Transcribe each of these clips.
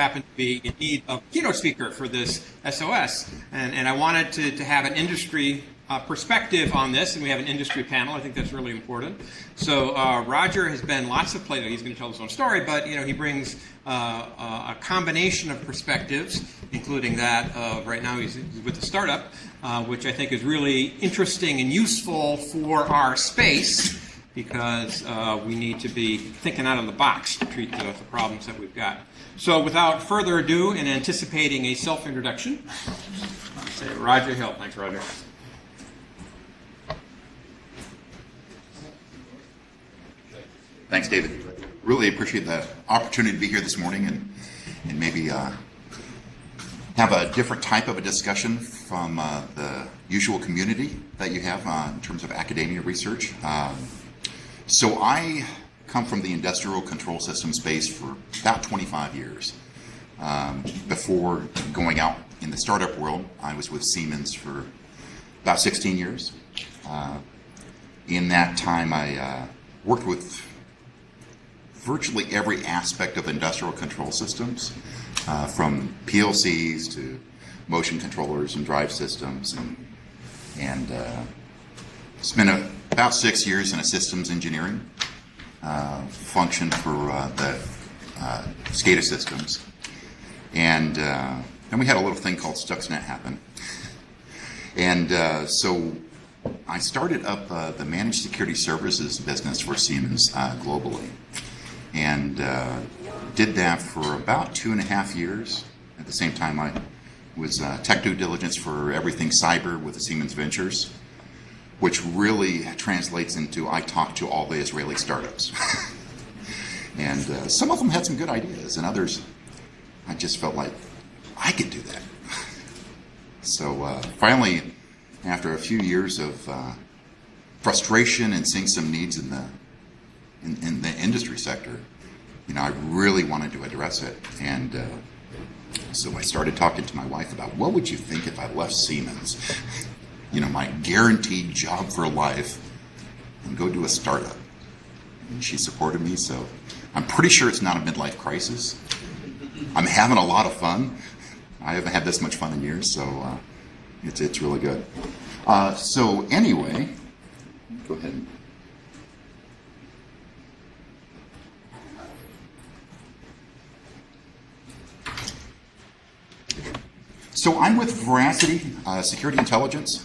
happened to be in need of a keynote speaker for this SOS, and I wanted to have an industry perspective on this, and we have an industry panel. I think that's really important. So Roger has been lots of places. He's going to tell his own story, but he brings a combination of perspectives, including that of right now he's with a startup, which I think is really interesting and useful for our space, because we need to be thinking out of the box to treat the problems that we've got. So without further ado, and anticipating a self-introduction, I'll say Roger Hill. Thanks, Roger. Thanks, David. Really appreciate the opportunity to be here this morning and maybe have a different type of a discussion from the usual community that you have in terms of academia research. So I come from the industrial control system space for about 25 years. Before going out in the startup world, I was with Siemens for about 16 years. In that time, I worked with virtually every aspect of industrial control systems, from PLCs to motion controllers and drive systems, and spent about 6 years in a systems engineering function for the SCADA systems. And then we had a little thing called Stuxnet happen. And so I started up the managed security services business for Siemens globally. And did that for about 2.5 years. At the same time, I was tech due diligence for everything cyber with the Siemens Ventures, which really translates into I talk to all the Israeli startups. And some of them had some good ideas, and others I just felt like I could do that. So finally, after a few years of frustration and seeing some needs in the industry sector, I really wanted to address it. And so I started talking to my wife about what would you think if I left Siemens, my guaranteed job for life, and go do a startup. And she supported me, so I'm pretty sure it's not a midlife crisis. I'm having a lot of fun. I haven't had this much fun in years, so it's really good. So anyway, go ahead. So I'm with Veracity, Security Intelligence.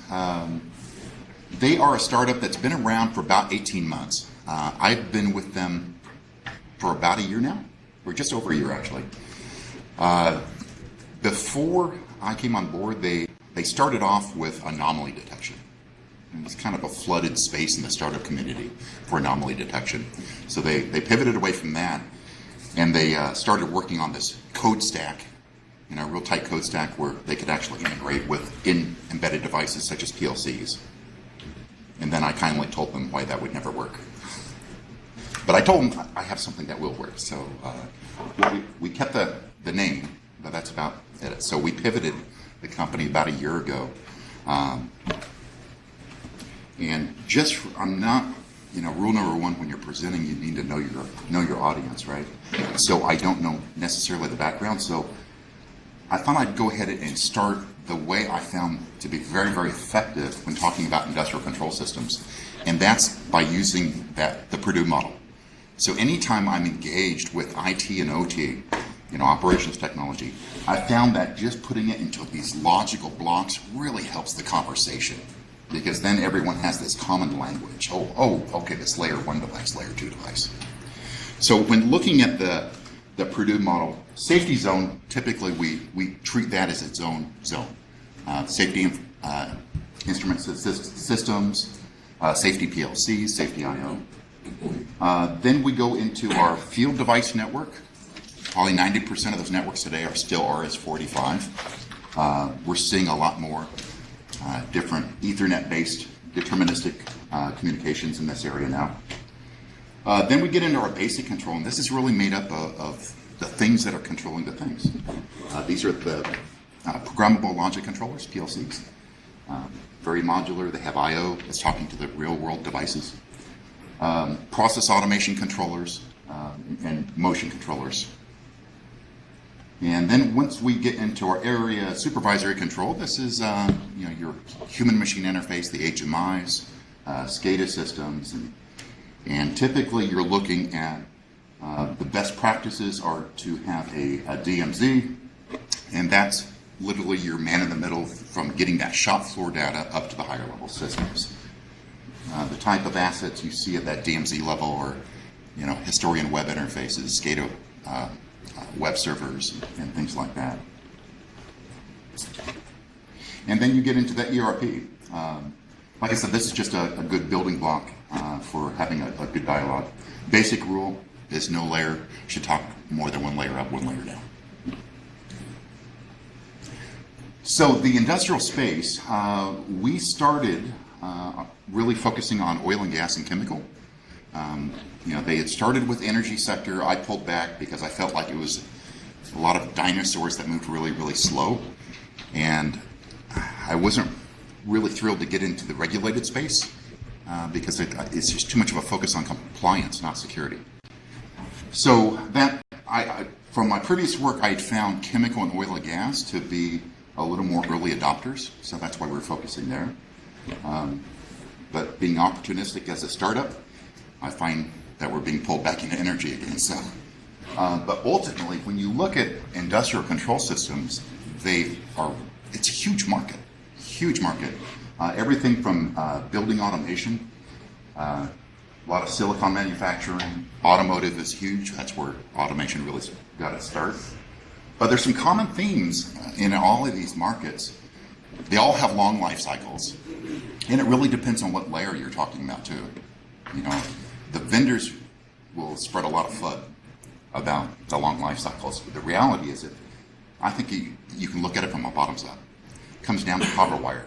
They are a startup that's been around for about 18 months. I've been with them for about a year now, or just over a year actually. Before I came on board, they started off with anomaly detection. And it's kind of a flooded space in the startup community for anomaly detection. So they pivoted away from that, and they started working on this code stack, a real tight code stack where they could actually integrate with embedded devices such as PLCs. And then I kindly told them why that would never work. But I told them I have something that will work. So we kept the name, but that's about it. So we pivoted the company about a year ago. And I'm not, rule number one when you're presenting, you need to know your audience, right? So I don't know necessarily the background. So I thought I'd go ahead and start the way I found to be very, very effective when talking about industrial control systems, and that's by using the Purdue model. So anytime I'm engaged with IT and OT, operations technology, I found that just putting it into these logical blocks really helps the conversation, because then everyone has this common language. Okay, this layer 1 device, layer 2 device. So when looking at the Purdue model, safety zone, typically we treat that as its own zone. Safety instrument systems, safety PLCs, safety I/O. Then we go into our field device network. Probably 90% of those networks today are still RS-45. We're seeing a lot more different Ethernet-based deterministic communications in this area now. Then we get into our basic control, and this is really made up of the things that are controlling the things. These are the programmable logic controllers, PLCs. Very modular. They have I/O that's talking to the real-world devices. Process automation controllers and motion controllers. And then once we get into our area supervisory control, this is your human-machine interface, the HMIs, SCADA systems, and typically you're looking at the best practices are to have a DMZ, and that's literally your man in the middle from getting that shop floor data up to the higher level systems. The type of assets you see at that DMZ level are, historian web interfaces, SCADA web servers, and things like that. And then you get into the ERP. Like I said, this is just a good building block for having a good dialogue. Basic rule is no layer should talk more than one layer up, one layer down. So the industrial space, we started really focusing on oil and gas and chemical. They had started with energy sector. I pulled back because I felt like it was a lot of dinosaurs that moved really, really slow. And I wasn't really thrilled to get into the regulated space because it's just too much of a focus on compliance, not security. So that, from my previous work, I had found chemical and oil and gas to be a little more early adopters. So that's why we're focusing there. But being opportunistic as a startup, I find that we're being pulled back into energy again. So, but ultimately, when you look at industrial control systems, it's a huge market, huge market. Everything from building automation, a lot of silicon manufacturing, automotive is huge. That's where automation really got its start. But there's some common themes in all of these markets. They all have long life cycles, and it really depends on what layer you're talking about too. The vendors will spread a lot of FUD about the long life cycles. But the reality is that I think you can look at it from a bottoms up. It comes down to copper wire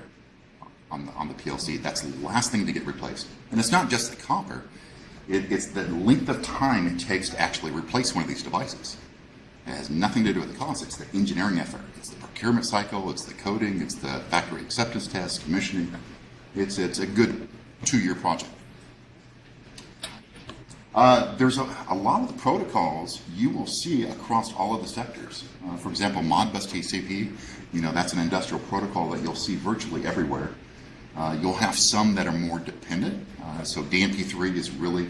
on the PLC. That's the last thing to get replaced. And it's not just the copper. It's the length of time it takes to actually replace one of these devices. It has nothing to do with the cost. It's the engineering effort. It's the procurement cycle. It's the coding. It's the factory acceptance test, commissioning. It's a good 2-year project. There's a lot of the protocols you will see across all of the sectors. For example, Modbus TCP, that's an industrial protocol that you'll see virtually everywhere. You'll have some that are more dependent. So DMP3 is really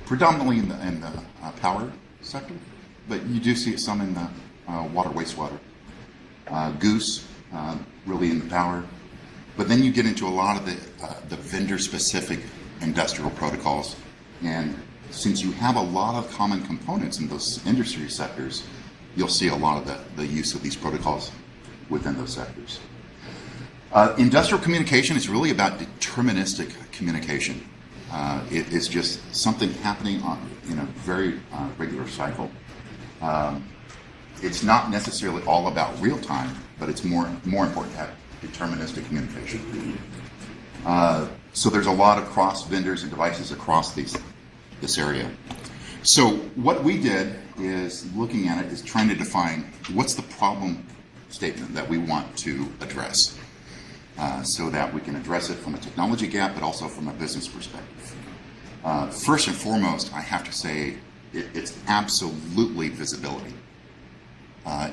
predominantly in the power sector, but you do see some in the water, wastewater. Goose, really in the power. But then you get into a lot of the vendor-specific industrial protocols, and since you have a lot of common components in those industry sectors, you'll see a lot of the use of these protocols within those sectors. Industrial communication is really about deterministic communication. It is just something happening in a very regular cycle. It's not necessarily all about real time, but it's more important to have deterministic communication. So there's a lot of cross vendors and devices across this area. So what we did is looking at it is trying to define what's the problem statement that we want to address so that we can address it from a technology gap, but also from a business perspective. First and foremost, I have to say it's absolutely visibility.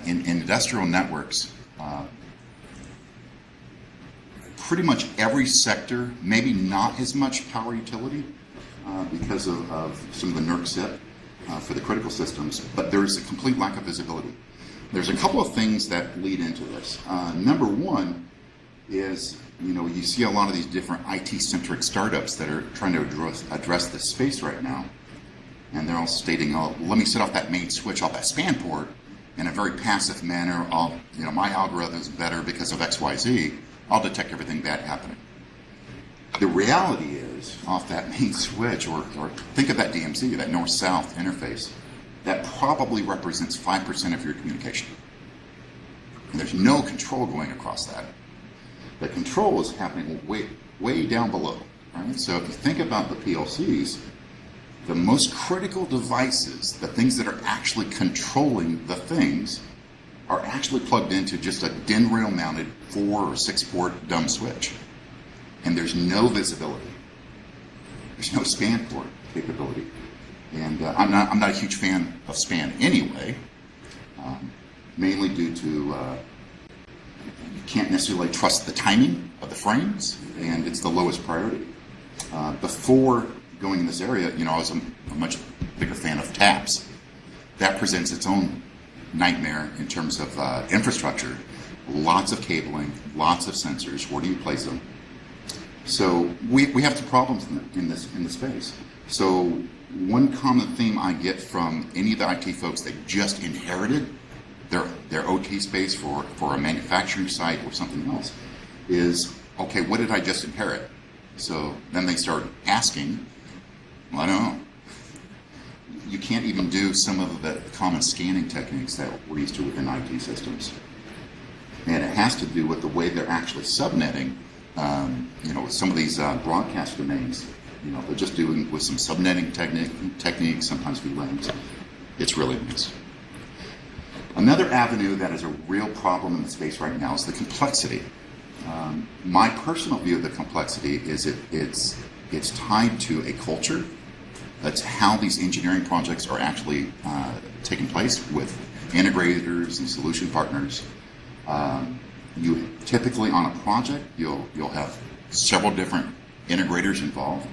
In industrial networks, pretty much every sector, maybe not as much power utility because of some of the NERC SIP for the critical systems, but there's a complete lack of visibility. There's a couple of things that lead into this. Number one is, you see a lot of these different IT-centric startups that are trying to address this space right now, and they're all stating, oh, let me set off that main switch off that span port in a very passive manner. My algorithm is better because of X, Y, Z. I'll detect everything bad happening. The reality is, off that main switch, or think of that DMZ, that north-south interface, that probably represents 5% of your communication. And there's no control going across that. The control is happening way down below. Right? So if you think about the PLCs, the most critical devices, the things that are actually controlling the things, are actually plugged into just a DIN rail mounted 4 or 6 port dumb switch. And there's no visibility. There's no span port capability. And I'm not a huge fan of span anyway, mainly due to you can't necessarily trust the timing of the frames, and it's the lowest priority. Before going in this area, I was a much bigger fan of taps. That presents its own nightmare in terms of infrastructure. Lots of cabling, lots of sensors. Where do you place them? So we have some problems in this space. So one common theme I get from any of the IT folks that just inherited their OT space for a manufacturing site or something else is, okay, what did I just inherit? So then they start asking, well, I don't know. You can't even do some of the common scanning techniques that we're used to within IT systems. And it has to do with the way they're actually subnetting, some of these broadcast domains. They're just doing with some subnetting techniques, sometimes VLANs. It's really nice. Another avenue that is a real problem in the space right now is the complexity. My personal view of the complexity is it's tied to a culture. That's how these engineering projects are actually taking place with integrators and solution partners. You typically on a project, you'll have several different integrators involved.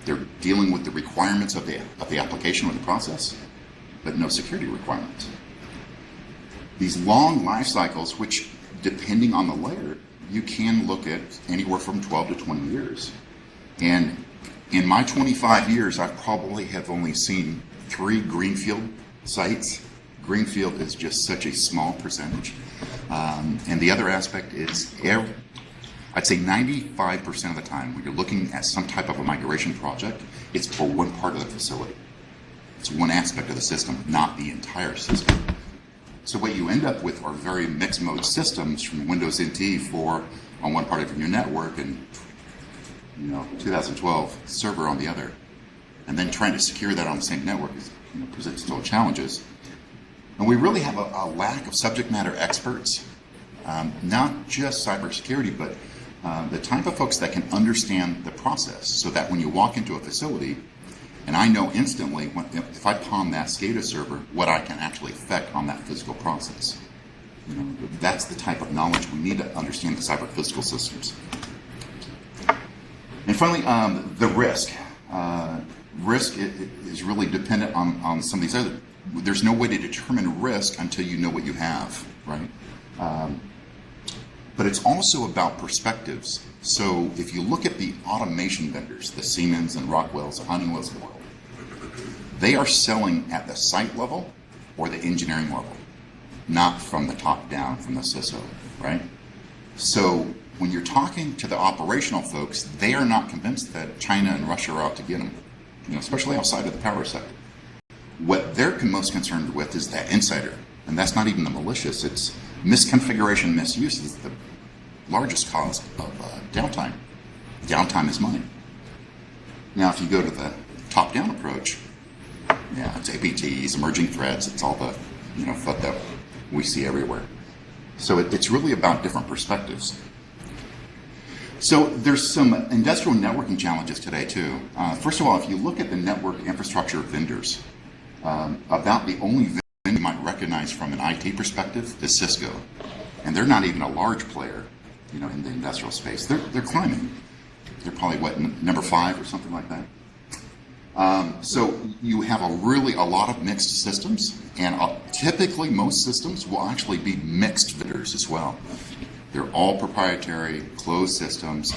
They're dealing with the requirements of the application or the process, but no security requirements. These long life cycles, which depending on the layer, you can look at anywhere from 12 to 20 years. And in my 25 years, I probably have only seen 3 greenfield sites. Greenfield is just such a small percentage. And the other aspect is, I'd say 95% of the time when you're looking at some type of a migration project, it's for one part of the facility. It's one aspect of the system, not the entire system. So what you end up with are very mixed mode systems from Windows NT on one part of your network and 2012 server on the other. And then trying to secure that on the same network presents its own challenges. And we really have a lack of subject matter experts, not just cybersecurity, but the type of folks that can understand the process so that when you walk into a facility, and I know instantly if I palm that SCADA server, what I can actually affect on that physical process. That's the type of knowledge we need to understand the cyber physical systems. And finally, the risk. Risk is really dependent on some of these other. There's no way to determine risk until you know what you have, right? But it's also about perspectives. So if you look at the automation vendors, the Siemens and Rockwells, the Honeywells of the world, they are selling at the site level or the engineering level, not from the top down, from the CISO, right? So when you're talking to the operational folks, they are not convinced that China and Russia are out to get them, especially outside of the power sector. What they're most concerned with is that insider, and that's not even the malicious. It's misconfiguration, misuse is the largest cause of downtime. Downtime is money. Now, if you go to the top-down approach, it's APTs, emerging threats. It's all the FUD that we see everywhere. So it's really about different perspectives. So there's some industrial networking challenges today too. First of all, if you look at the network infrastructure vendors, about the only vendor you might recognize from an IT perspective is Cisco, and they're not even a large player, in the industrial space. They're climbing. They're probably number 5 or something like that. So you have a lot of mixed systems, and typically most systems will actually be mixed vendors as well. They're all proprietary, closed systems,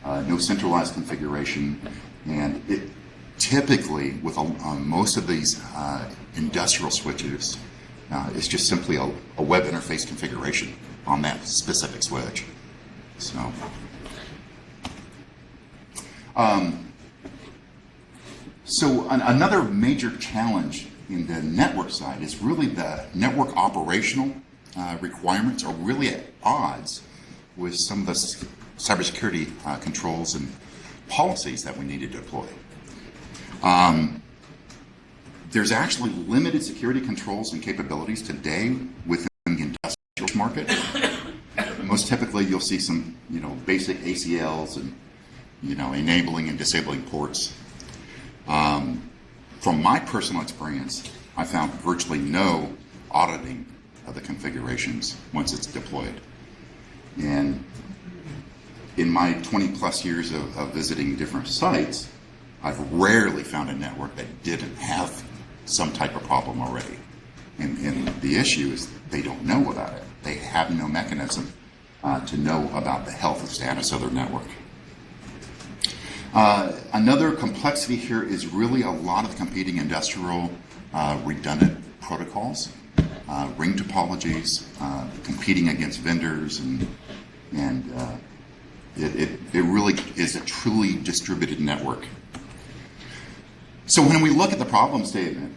no centralized configuration, and typically with most of these industrial switches, it's just simply a web interface configuration on that specific switch. So another major challenge in the network side is really the network operational requirements are really at odds with some of the cybersecurity controls and policies that we need to deploy. There's actually limited security controls and capabilities today within the industrial market. Most typically, you'll see some, basic ACLs and, enabling and disabling ports. from my personal experience, I found virtually no auditing of the configurations once it's deployed. And in my 20 plus years of visiting different sites, I've rarely found a network that didn't have some type of problem already. And the issue is they don't know about it. They have no mechanism to know about the health and status of their network. Another complexity here is really a lot of the competing industrial redundant protocols, ring topologies, competing against vendors, and it really is a truly distributed network. So when we look at the problem statement,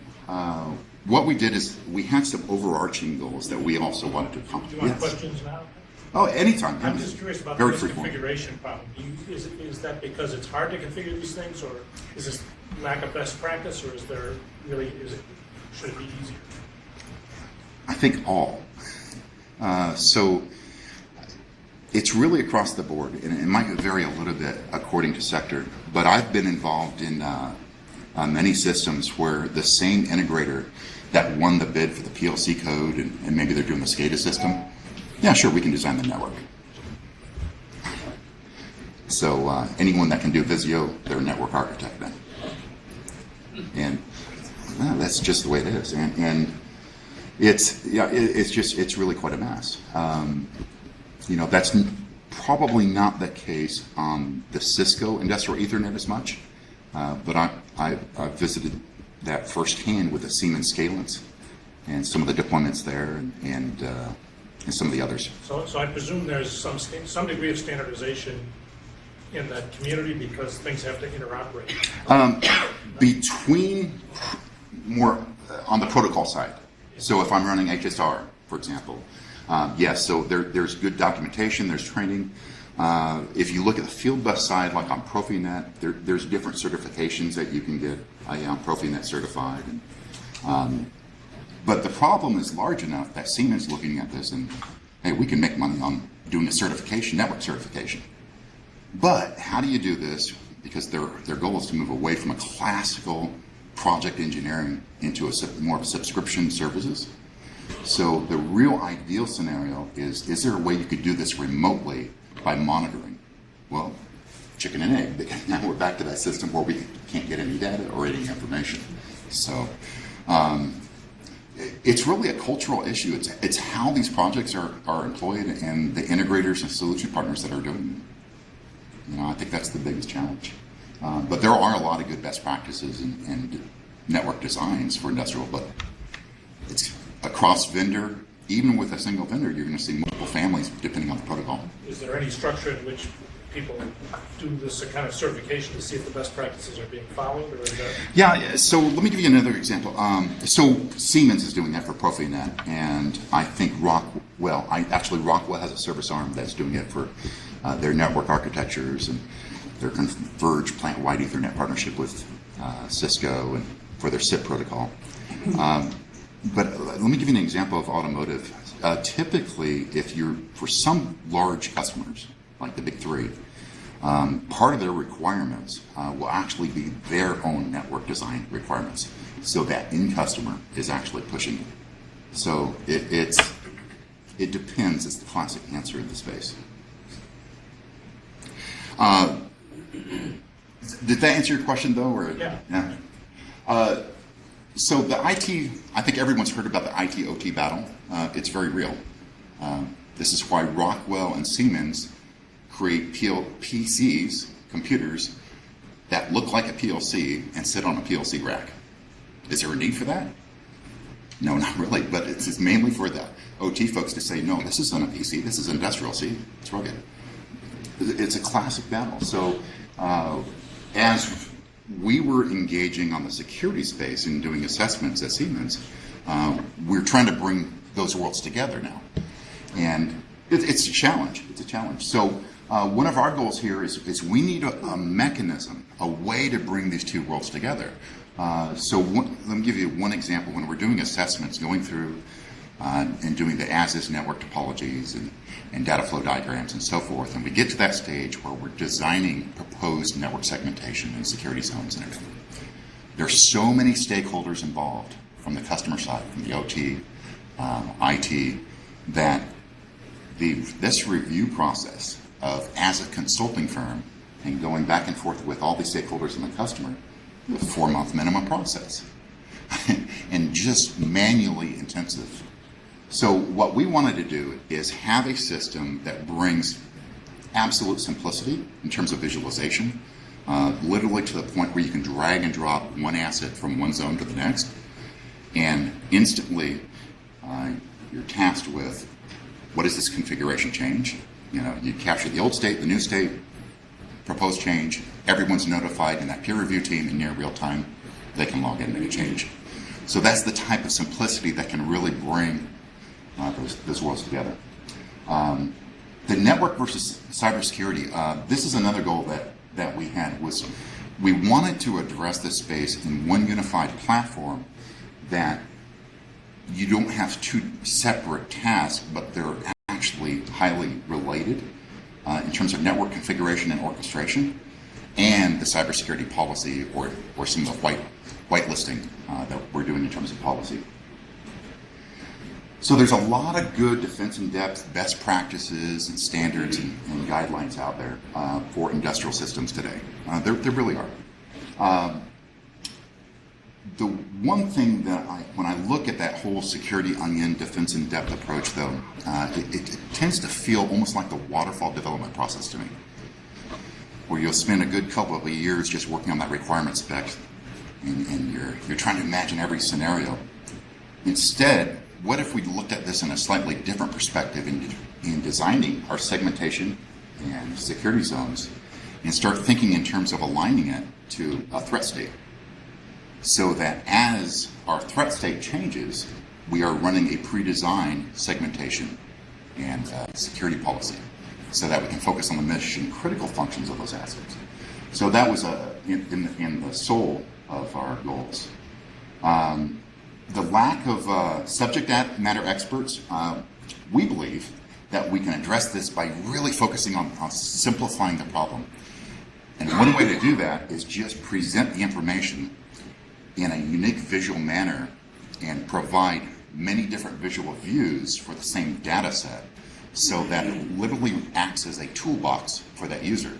what we did is we had some overarching goals that we also wanted to accomplish. Do you want questions now? Oh, anytime. I'm just curious about Very this frequent. configuration problem. Is that because it's hard to configure these things, or is this lack of best practice, or should it be easier? I think all. So it's really across the board, and it might vary a little bit according to sector, but I've been involved in many systems where the same integrator that won the bid for the PLC code, and maybe they're doing the SCADA system, yeah, sure, we can design the network. So anyone that can do Visio, they're a network architect then. And that's just the way it is. And it's really quite a mess. That's probably not the case on the Cisco Industrial Ethernet as much, but I visited that firsthand with the Siemens Scalence and some of the deployments there and some of the others. So I presume there's some degree of standardization in that community because things have to interoperate. Between more on the protocol side. So if I'm running HSR, for example, yes, so there's good documentation, there's training. If you look at the field bus side, like on Profinet, there's different certifications that you can get. I am Profinet certified. But the problem is large enough that Siemens looking at this and, hey, we can make money on doing a certification, network certification. But how do you do this? Because their goal is to move away from a classical project engineering into more of subscription services. So the real ideal scenario is there a way you could do this remotely by monitoring? Well, chicken and egg, because now we're back to that system where we can't get any data or any information. So it's really a cultural issue. It's how these projects are employed and the integrators and solution partners that are doing them. I think that's the biggest challenge. But there are a lot of good best practices and network designs for industrial, but it's across vendor. Even with a single vendor, you're going to see multiple families depending on the protocol. Is there any structure in which people do this kind of certification to see if the best practices are being followed? Or is that... Yeah, so let me give you another example. So Siemens is doing that for Profinet, and I think Rockwell has a service arm that's doing it for their network architectures and their converged plant-wide Ethernet partnership with Cisco and for their SIP protocol. But let me give you an example of automotive. Typically, if you're for some large customers, like the big three, part of their requirements will actually be their own network design requirements. So that end customer is actually pushing it. So it depends. It's the classic answer in the space. Did that answer your question, though? Or, yeah. So the IT, I think everyone's heard about the IT-OT battle. It's very real. This is why Rockwell and Siemens create PCs, computers, that look like a PLC and sit on a PLC rack. Is there a need for that? No, not really, but it's mainly for the OT folks to say, no, this isn't a PC, this is industrial, see? It's rugged. It's a classic battle. So as we were engaging on the security space and doing assessments at Siemens, we're trying to bring those worlds together now. And it's a challenge. It's a challenge. So one of our goals here is we need a mechanism, a way to bring these two worlds together. Let me give you one example. When we're doing assessments, going through and doing the as-is network topologies and data flow diagrams and so forth, and we get to that stage where we're designing proposed network segmentation and security zones and everything. There's so many stakeholders involved from the customer side, from the OT, IT, that this review process of, as a consulting firm, and going back and forth with all the stakeholders and the customer, a 4-month minimum process, and just manually intensive. So what we wanted to do is have a system that brings absolute simplicity in terms of visualization, literally to the point where you can drag and drop one asset from one zone to the next, and instantly you're tasked with, what is this configuration change? You capture the old state, the new state, proposed change, everyone's notified in that peer review team in near real time, they can log in and make a change. So that's the type of simplicity that can really bring those worlds together. The network versus cybersecurity, this is another goal that we had, was we wanted to address this space in one unified platform that you don't have two separate tasks, but they're actually highly related in terms of network configuration and orchestration, and the cybersecurity policy or some of the whitelisting that we're doing in terms of policy. So there's a lot of good defense in depth best practices and standards and guidelines out there for industrial systems today. There really are. The one thing that when I look at that whole security onion defense in depth approach, though, it tends to feel almost like the waterfall development process to me, where you'll spend a good couple of years just working on that requirement spec, and you're trying to imagine every scenario. Instead, what if we looked at this in a slightly different perspective in designing our segmentation and security zones, and start thinking in terms of aligning it to a threat state, so that as our threat state changes, we are running a pre-designed segmentation and security policy, so that we can focus on the mission critical functions of those assets. So that was in the soul of our goals. The lack of subject matter experts, we believe that we can address this by really focusing on simplifying the problem. And one way to do that is just present the information in a unique visual manner and provide many different visual views for the same data set, so that it literally acts as a toolbox for that user.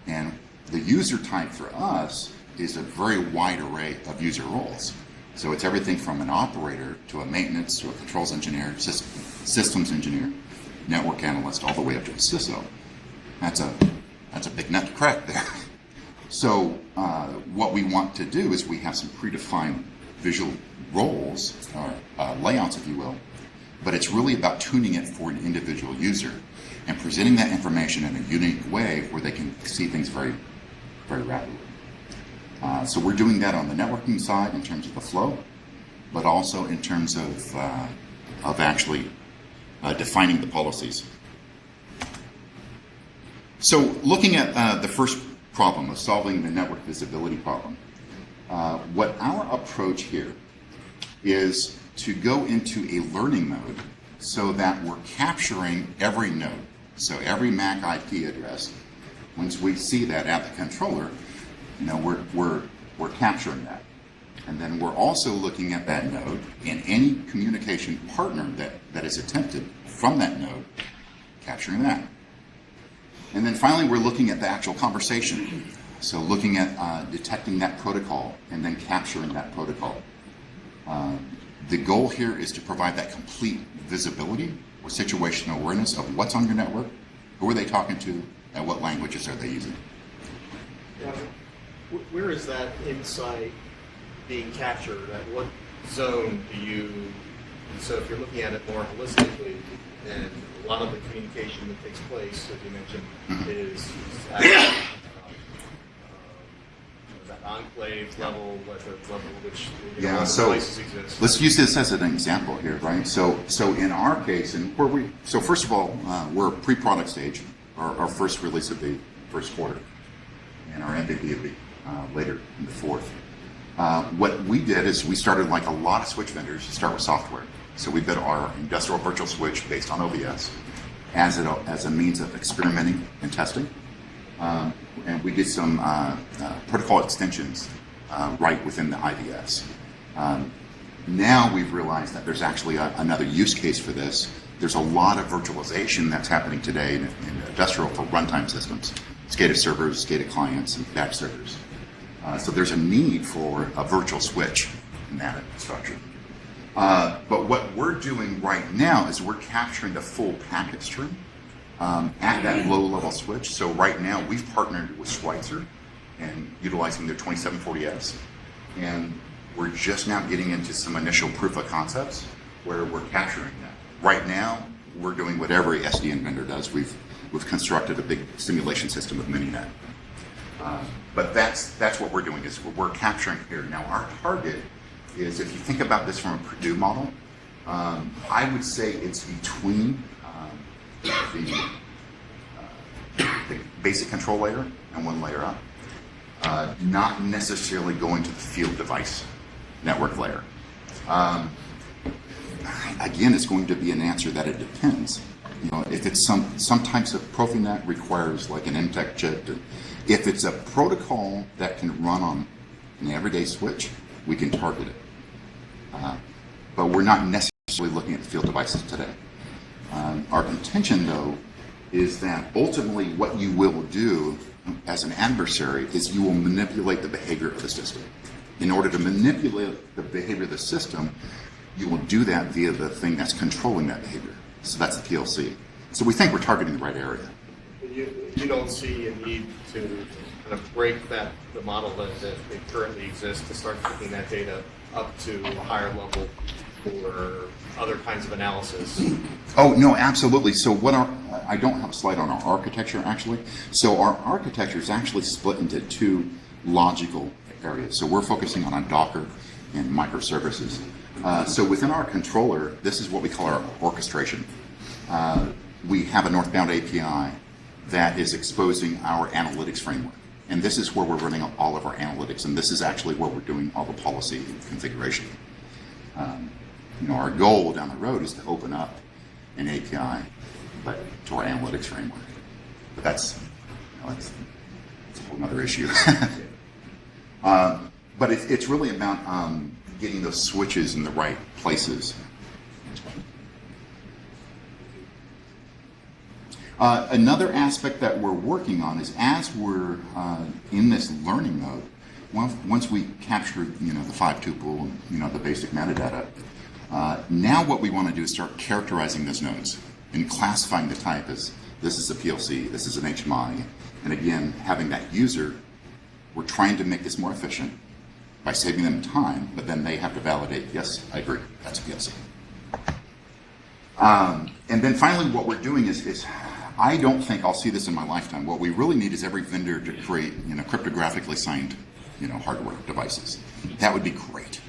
And the user type for us is a very wide array of user roles. So it's everything from an operator to a maintenance to a controls engineer, systems engineer, network analyst, all the way up to a CISO. That's a big nut to crack there. So what we want to do is we have some predefined visual roles, or layouts, if you will, but it's really about tuning it for an individual user and presenting that information in a unique way where they can see things very, very rapidly. So we're doing that on the networking side in terms of the flow, but also in terms of actually defining the policies. So looking at the first problem of solving the network visibility problem, what our approach here is to go into a learning mode so that we're capturing every node. So every MAC IP address, once we see that at the controller, we're capturing that. And then we're also looking at that node and any communication partner that is attempted from that node, capturing that. And then finally, we're looking at the actual conversation. So looking at detecting that protocol and then capturing that protocol. The goal here is to provide that complete visibility or situational awareness of what's on your network, who are they talking to, and what languages are they using. Roger, where is that insight being captured? At what zone do you, so if you're looking at it more holistically, and a lot of the communication that takes place, as you mentioned, is at that enclave level, which So places exist. let's use this as an example here, right? So in our case, and so first of all, we're pre-product stage, our first release of the first quarter, and our MVP will be later in the fourth. What we did is we started, like a lot of switch vendors, to start with software. So we built our industrial virtual switch based on OVS as a means of experimenting and testing. And we did some protocol extensions right within the IDS. Now we've realized that there's actually another use case for this. There's a lot of virtualization that's happening today in industrial for runtime systems, SCADA servers, SCADA clients, and batch servers. So there's a need for a virtual switch in that infrastructure. But what we're doing right now is we're capturing the full packet stream at that low-level switch. So right now we've partnered with Schweitzer and utilizing their 2740S, and we're just now getting into some initial proof of concepts where we're capturing that. Right now, we're doing what every SDN vendor does. We've constructed a big simulation system with Mininet. But that's what we're doing, is we're capturing here. Now, our target is, if you think about this from a Purdue model, I would say it's between the basic control layer and one layer up, not necessarily going to the field device network layer. Again, it's going to be an answer that it depends. You know, if it's some types of Profinet requires like an MTech chip. If it's a protocol that can run on an everyday switch, we can target it. But we're not necessarily looking at field devices today. Our contention, though, is that ultimately what you will do as an adversary is you will manipulate the behavior of the system. In order to manipulate the behavior of the system, you will do that via the thing that's controlling that behavior. So that's the PLC. So we think we're targeting the right area. You don't see a need to kind of break the model that currently exists to start taking that data up to a higher level for other kinds of analysis? Oh, no, absolutely. So I don't have a slide on our architecture, actually. So our architecture is actually split into two logical areas. So we're focusing on Docker and microservices. So within our controller, this is what we call our orchestration. We have a northbound API that is exposing our analytics framework. And this is where we're running all of our analytics. And this is actually where we're doing all the policy configuration. Our goal down the road is to open up an API to our analytics framework. But that's a whole other issue. But it's really about getting those switches in the right places. Another aspect that we're working on is, as we're in this learning mode, once we capture the 5-tuple and the basic metadata, now what we want to do is start characterizing those nodes and classifying the type as this is a PLC, this is an HMI, and again having that user. We're trying to make this more efficient by saving them time, but then they have to validate, yes, I agree, that's a PLC. And then finally what we're doing is I don't think I'll see this in my lifetime. What we really need is every vendor to create cryptographically signed hardware devices. That would be great.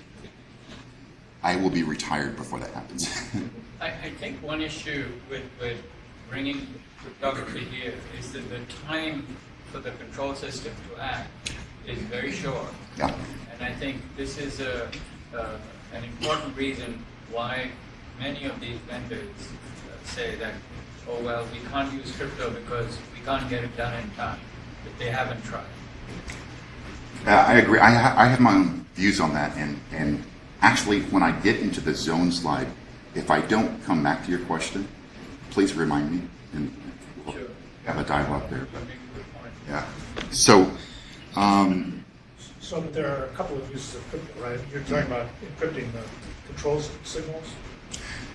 I will be retired before that happens. I think one issue with bringing cryptography here is that the time for the control system to act is very short. Yeah. And I think this is an important reason why many of these vendors say that, oh, well, we can't use crypto because we can't get it done in time, but they haven't tried. I agree. I have my own views on that, and actually, when I get into the zone slide, if I don't come back to your question, please remind me, and we'll have a dialogue there. But, yeah. So, So there are a couple of uses of crypto, right? You're talking about encrypting the control signals.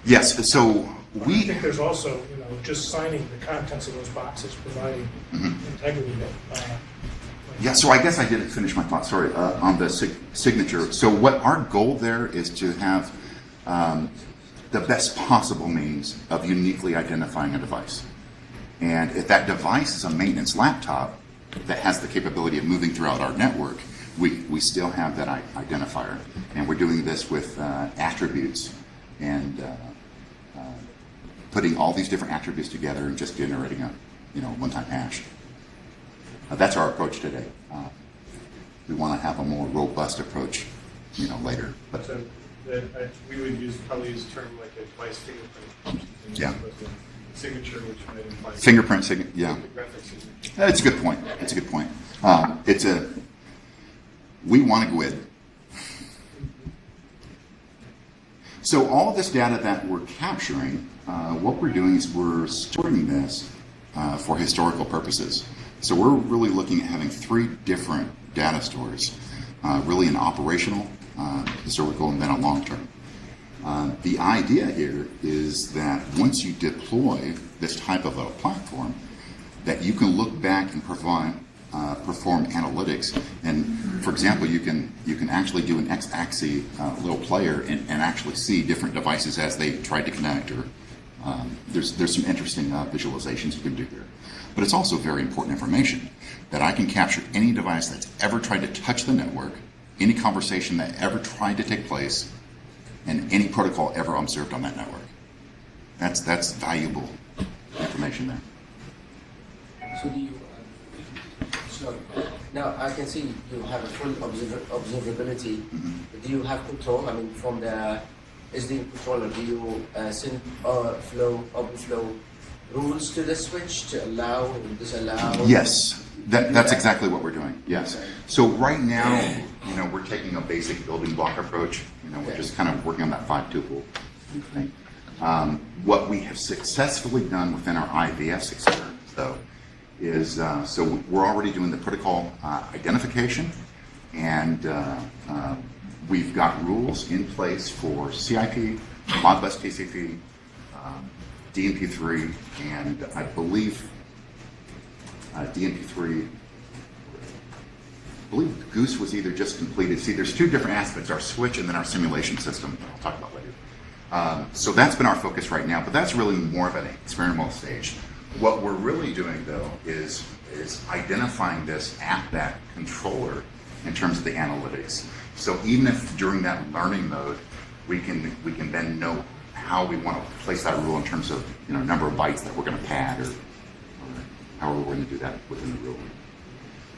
yes. So I think there's also, just signing the contents of those boxes, providing integrity. Yeah, so I guess I didn't finish my thought, sorry, on the signature. So what our goal there is to have the best possible means of uniquely identifying a device. And if that device is a maintenance laptop that has the capability of moving throughout our network, we still have that identifier. And we're doing this with attributes and putting all these different attributes together and just generating a one-time hash. That's our approach today. We want to have a more robust approach, later. But so we would probably use a term like a device fingerprint. Yeah. Signature, which might imply fingerprint signature. Yeah. graphic signature. That's a good point. That's a good point. We want a GUID. So all of this data that we're capturing, what we're doing is we're storing this for historical purposes. So we're really looking at having 3 different data stores, really an operational, historical, and then a long-term. The idea here is that once you deploy this type of a platform, that you can look back and perform analytics. And for example, you can actually do an x-axis little player and actually see different devices as they try to connect. Or there's some interesting visualizations you can do here. But it's also very important information that I can capture any device that's ever tried to touch the network, any conversation that ever tried to take place, and any protocol ever observed on that network. That's valuable information there. So do you, sorry. Now I can see you have a full observability. Mm-hmm. Do you have control? I mean, from the SD controller, do you send overflow rules to the switch to allow and disallow? Yes, that's exactly what we're doing. Yes. Okay. So right now, we're taking a basic building block approach. We're just kind of working on that 5-tuple thing. What we have successfully done within our IVS experience, though, is so we're already doing the protocol identification, and we've got rules in place for CIP, Modbus TCP, DNP3, and I believe DNP3. I believe Goose was either just completed. See, there's 2 different aspects: our switch and then our simulation system. I'll talk about later. So that's been our focus right now, but that's really more of an experimental stage. What we're really doing, though, is identifying this at that controller in terms of the analytics. So even if during that learning mode, we can then know how we want to place that rule in terms of number of bytes that we're going to pad, or how we're going to do that within the rule.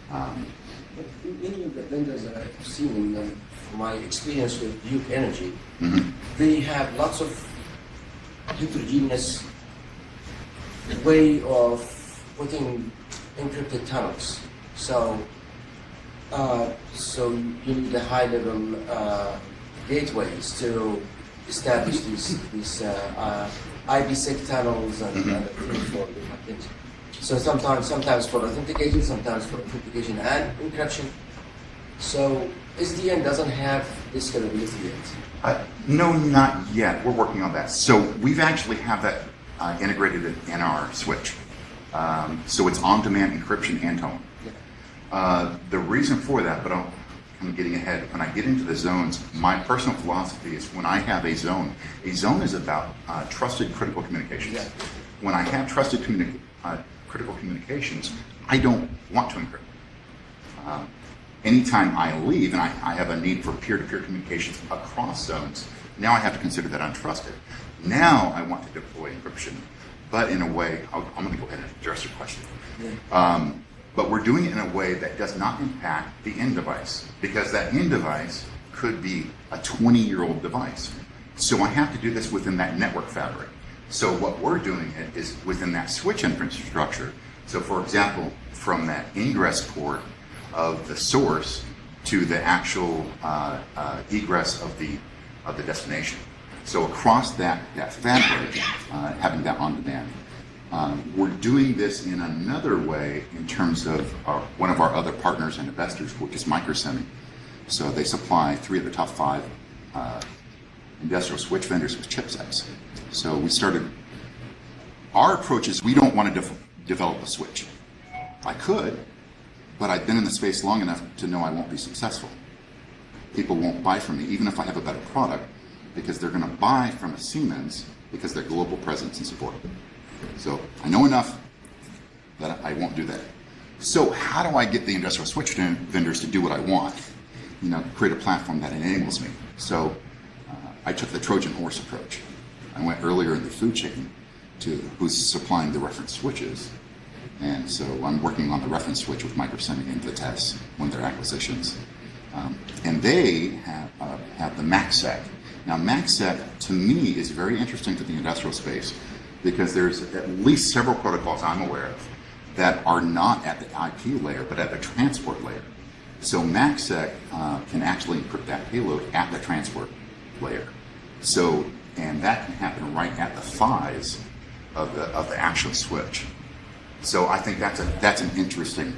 But many of the vendors that I've seen, from my experience with Duke Energy, they have lots of heterogeneous way of putting encrypted tunnels. So you need the high-level gateways to establish these IPsec tunnels and other different things. So sometimes for authentication, sometimes for authentication and encryption. So SDN doesn't have this capability yet. No, not yet. We're working on that. So we've actually have that integrated in our switch. So it's on-demand encryption and tone. The reason for that, but I'm getting ahead. When I get into the zones, my personal philosophy is when I have a zone is about trusted critical communications. Yeah. When I have trusted critical communications, I don't want to encrypt. Anytime I leave and I have a need for peer-to-peer communications across zones, now I have to consider that untrusted. Now I want to deploy encryption, but in a way, I'm going to go ahead and address your question. Yeah. But we're doing it in a way that does not impact the end device, because that end device could be a 20-year-old device. So I have to do this within that network fabric. So what we're doing is within that switch infrastructure. So for example, from that ingress port of the source to the actual egress of the destination. So across that fabric, having that on demand. We're doing this in another way in terms of one of our other partners and investors, which is Microsemi. So they supply 3 of the top 5 industrial switch vendors with chipsets. So we started, our approach is we don't want to develop a switch. I could, but I've been in the space long enough to know I won't be successful. People won't buy from me, even if I have a better product, because they're going to buy from a Siemens because their global presence and support. So I know enough that I won't do that. So how do I get the industrial switch vendors to do what I want? Create a platform that enables me. So I took the Trojan horse approach. I went earlier in the food chain to who's supplying the reference switches. And so I'm working on the reference switch with Microsemi and Vitesse, one of their acquisitions. And they have the MACsec. Now MACsec, to me, is very interesting to the industrial space because there's at least several protocols I'm aware of that are not at the IP layer, but at the transport layer. So MACsec can actually encrypt that payload at the transport layer. So, and that can happen right at the PHYs of the actual switch. So I think that's an interesting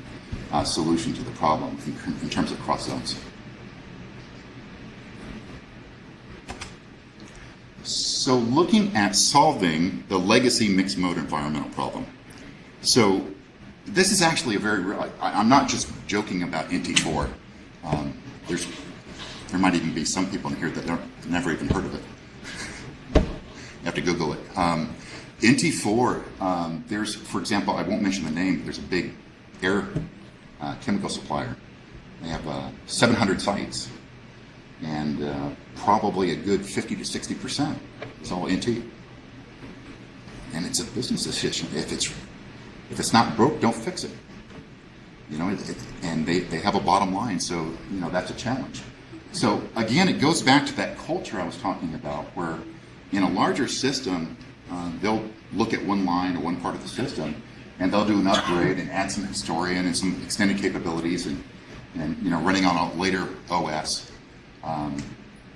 solution to the problem in terms of cross zones. So looking at solving the legacy mixed mode environmental problem. So this is actually a very real, I'm not just joking about NT4. There might even be some people in here that never even heard of it. You have to Google it. NT4, there's, for example, I won't mention the name, there's a big air chemical supplier. They have 700 sites, and probably a good 50 to 60% is all NT. And it's a business decision. If it's not broke, don't fix it. You know, and they have a bottom line, so you know that's a challenge. So again, it goes back to that culture I was talking about, where in a larger system, they'll look at one line or one part of the system, and they'll do an upgrade and add some historian and some extended capabilities, and you know, running on a later OS.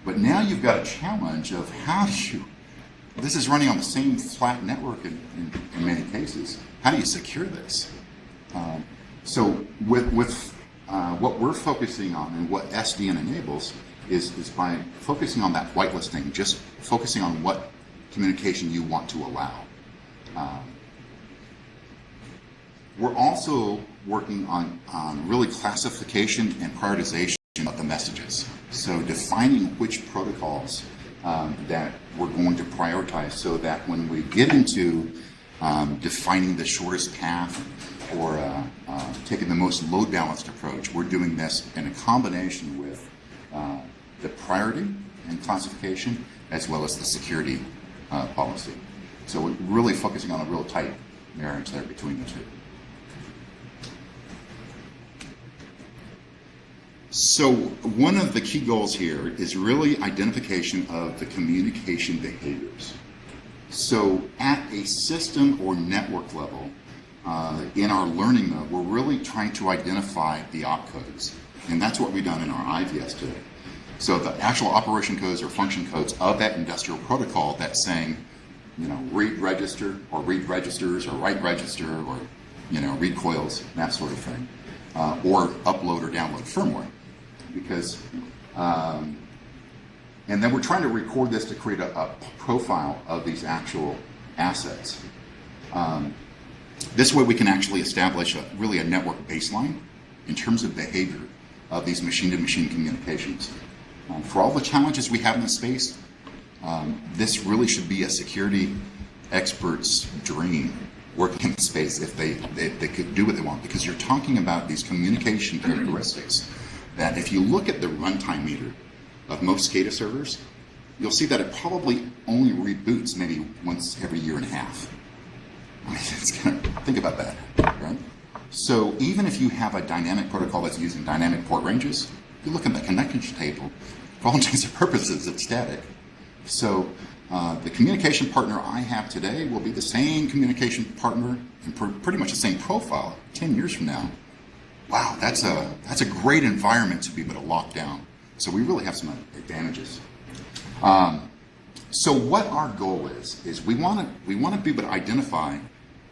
But now you've got a challenge of how do you, this is running on the same flat network in many cases. How do you secure this? So with what we're focusing on and what SDN enables is by focusing on that whitelisting, just focusing on what communication you want to allow. We're also working on really classification and prioritization of the messages. So defining which protocols that we're going to prioritize, so that when we get into defining the shortest path or taking the most load balanced approach, we're doing this in a combination with the priority and classification as well as the security policy. So we're really focusing on a real tight marriage there between the two. So one of the key goals here is really identification of the communication behaviors. So at a system or network level, in our learning mode, we're really trying to identify the opcodes. And that's what we've done in our IVS today. So the actual operation codes or function codes of that industrial protocol that's saying, you know, read register or read registers or write register or, you know, read coils, that sort of thing. Or upload or download firmware. Because, and then we're trying to record this to create a profile of these actual assets. This way we can actually establish really a network baseline in terms of behavior of these machine-to-machine communications. For all the challenges we have in this space, this really should be a security expert's dream working in the space if they could do what they want, because you're talking about these communication characteristics that if you look at the runtime meter of most SCADA servers, you'll see that it probably only reboots maybe once every year and a half. I mean, think about that, right? So even if you have a dynamic protocol that's using dynamic port ranges, you look at the connection table, for all intents and purposes, it's static. So the communication partner I have today will be the same communication partner and pretty much the same profile 10 years from now. Wow, that's a great environment to be able to lock down. So we really have some advantages. So what our goal is we want to be able to identify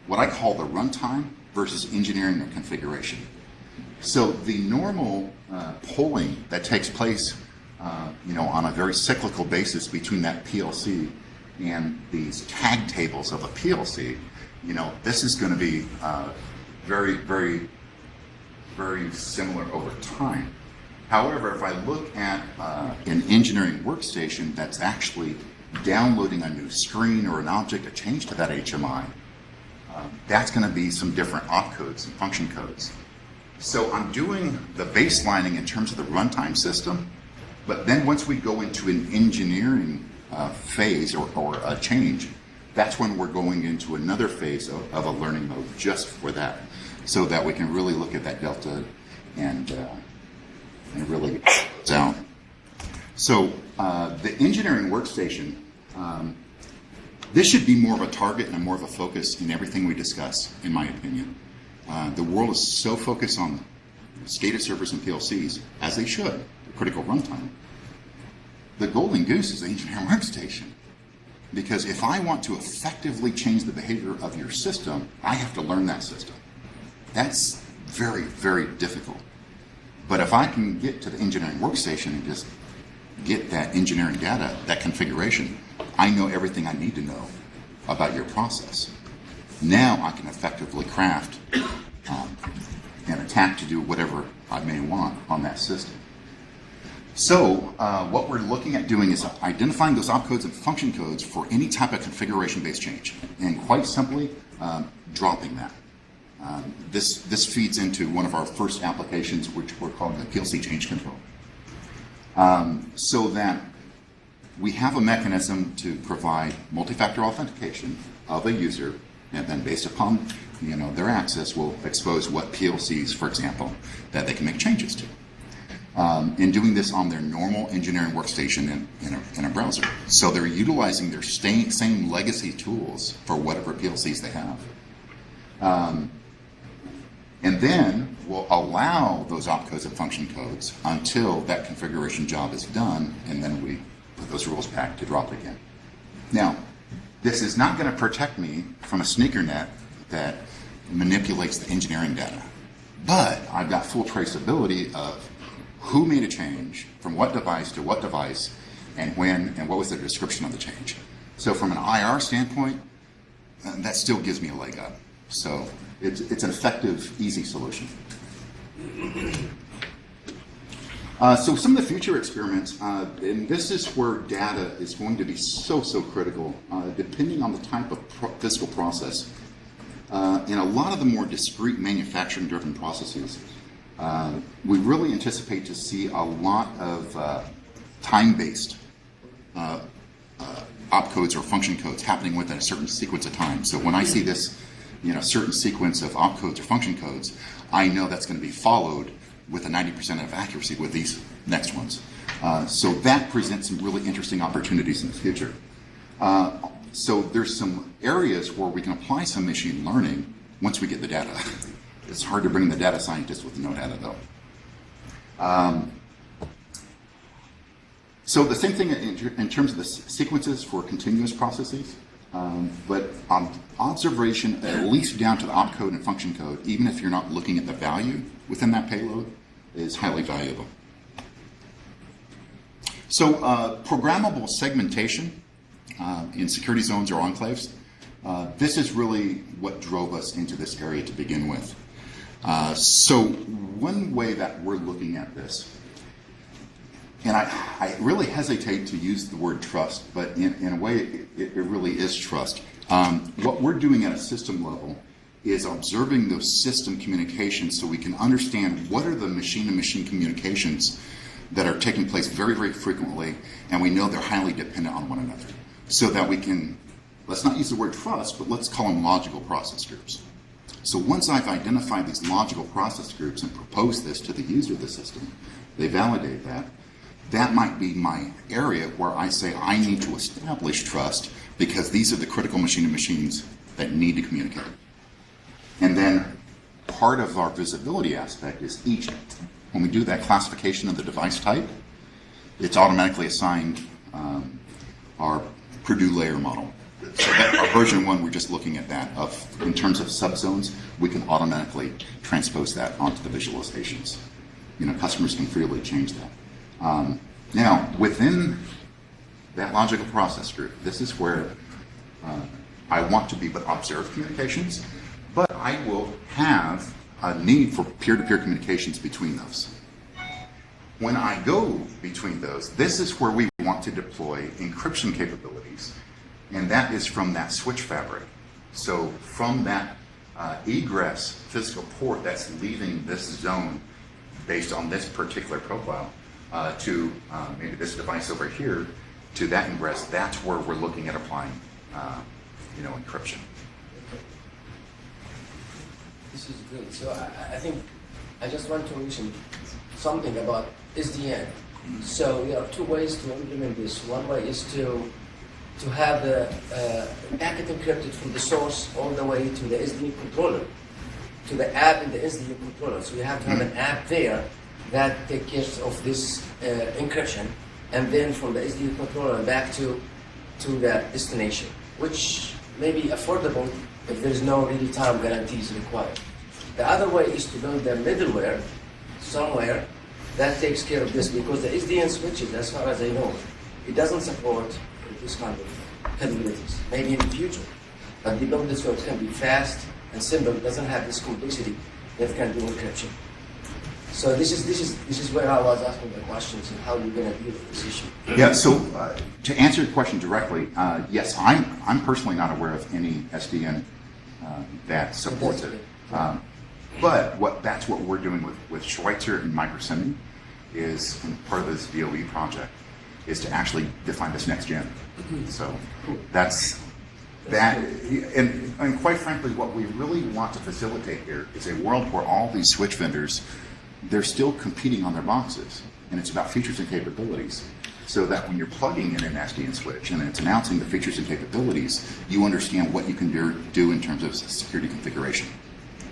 what I call the runtime versus engineering or configuration. So the normal polling that takes place, you know, on a very cyclical basis between that PLC and these tag tables of a PLC, you know, this is going to be very, very, very similar over time. However, if I look at an engineering workstation that's actually downloading a new screen or an object, a change to that HMI, that's going to be some different opcodes and function codes. So I'm doing the baselining in terms of the runtime system, but then once we go into an engineering phase or a change, that's when we're going into another phase of a learning mode just for that, so that we can really look at that delta and really down. So the engineering workstation, this should be more of a target and more of a focus in everything we discuss, in my opinion. The world is so focused on SCADA servers and PLCs, as they should, critical runtime. The golden goose is the engineering workstation. Because if I want to effectively change the behavior of your system, I have to learn that system. That's very, very difficult. But if I can get to the engineering workstation and just get that engineering data, that configuration, I know everything I need to know about your process. Now I can effectively craft an attack to do whatever I may want on that system. So what we're looking at doing is identifying those opcodes and function codes for any type of configuration-based change, and quite simply, dropping that. This feeds into one of our first applications, which we're calling the PLC change control. So that we have a mechanism to provide multi-factor authentication of a user, and then based upon their access, we'll expose what PLCs, for example, that they can make changes to. And doing this on their normal engineering workstation in a browser. So they're utilizing their same legacy tools for whatever PLCs they have. And then we'll allow those opcodes and function codes until that configuration job is done, and then we put those rules back to drop again. Now, this is not going to protect me from a sneaker net that manipulates the engineering data. But I've got full traceability of who made a change, from what device to what device, and when, and what was the description of the change. So from an IR standpoint, that still gives me a leg up. So it's an effective, easy solution. So some of the future experiments, and this is where data is going to be so critical, depending on the type of physical process. In a lot of the more discrete manufacturing-driven processes, we really anticipate to see a lot of time-based opcodes or function codes happening within a certain sequence of time. So when I see this, certain sequence of opcodes or function codes, I know that's going to be followed with a 90% of accuracy with these next ones. So that presents some really interesting opportunities in the future. So there's some areas where we can apply some machine learning once we get the data. It's hard to bring the data scientist with no data, though. So the same thing in terms of the sequences for continuous processes, but observation, at least down to the opcode and function code, even if you're not looking at the value within that payload, is highly valuable. So programmable segmentation in security zones or enclaves, this is really what drove us into this area to begin with. So one way that we're looking at this, and I really hesitate to use the word trust, but in a way it really is trust. What we're doing at a system level is observing those system communications so we can understand what are the machine-to-machine communications that are taking place very, very frequently, and we know they're highly dependent on one another. So that we can, let's not use the word trust, but let's call them logical process groups. So once I've identified these logical process groups and proposed this to the user of the system, they validate that. That might be my area where I say I need to establish trust because these are the critical machine-to-machines that need to communicate. And then part of our visibility aspect is when we do that classification of the device type, it's automatically assigned our Purdue layer model. So our version 1, we're just looking at that. In terms of subzones, we can automatically transpose that onto the visualizations. Customers can freely change that. Now, within that logical process group, this is where I want to be but observe communications, but I will have a need for peer-to-peer communications between those. When I go between those, this is where we want to deploy encryption capabilities, and that is from that switch fabric. So from that egress physical port that's leaving this zone based on this particular profile to maybe this device over here to that ingress, that's where we're looking at applying encryption. This is good. So I think I just want to mention something about SDN. So we have two ways to implement this. One way is to have the packet encrypted from the source all the way to the SDN controller. to the app in the SDU controller. So you have to have an app there that takes care of this encryption, and then from the SDU controller back to the destination, which may be affordable if there's no real-time guarantees required. The other way is to build the middleware somewhere that takes care of this, because the SDN switches, as far as I know, it doesn't support this kind of capabilities. Maybe in the future, but they build this so it can be fast and simple. It doesn't have this complexity that can do encryption. So this is where I was asking the questions and how we're going to deal with this issue. Yeah. So to answer your question directly, yes, I'm personally not aware of any SDN that supports it. But that's what we're doing with Schweitzer and Microsemi is part of this DOE project is to actually define this next gen. So that's that, and quite frankly, what we really want to facilitate here is a world where all these switch vendors, they're still competing on their boxes, and it's about features and capabilities. So that when you're plugging in an SDN switch and it's announcing the features and capabilities, you understand what you can do in terms of security configuration,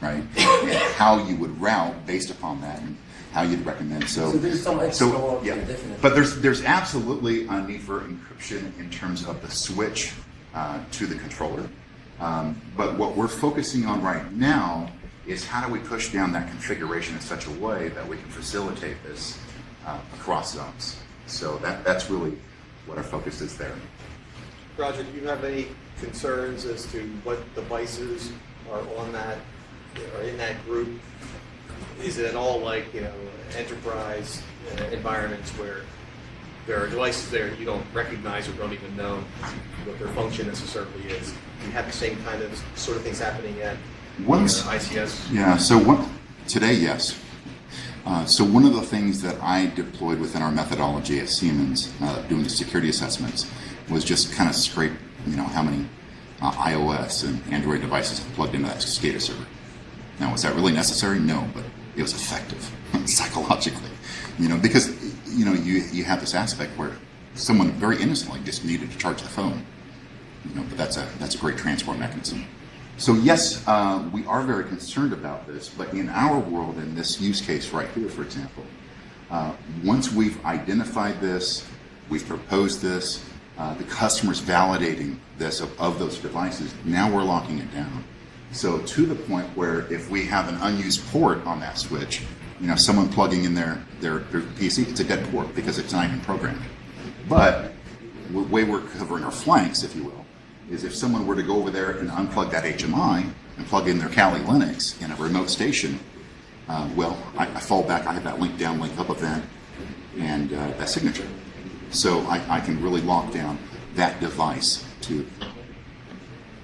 right? And how you would route based upon that, and how you'd recommend. So there's some extra work, yeah. definitely. But there's absolutely a need for encryption in terms of the switch to the controller. But what we're focusing on right now is how do we push down that configuration in such a way that we can facilitate this across zones. So that's really what our focus is there. Roger, do you have any concerns as to what devices are on that or in that group? Is it at all like, enterprise environments where there are devices there you don't recognize or don't even know what their function necessarily is? Do you have the same kind of sort of things happening at ICS? Yeah. So today, yes. So one of the things that I deployed within our methodology at Siemens, doing the security assessments, was just kind of scrape, how many iOS and Android devices have plugged into that SCADA server. Now, was that really necessary? No, but it was effective psychologically, because you have this aspect where someone very innocently just needed to charge the phone, but that's a great transport mechanism. So yes, we are very concerned about this, but in our world, in this use case right here, for example, once we've identified this, we've proposed this, the customer's validating this of those devices, now we're locking it down. So to the point where if we have an unused port on that switch, someone plugging in their PC, it's a dead port because it's not even programmed. But the way we're covering our flanks, if you will, is if someone were to go over there and unplug that HMI and plug in their Kali Linux in a remote station, I fall back, I have that link down, link up event, and that signature. So I can really lock down that device to.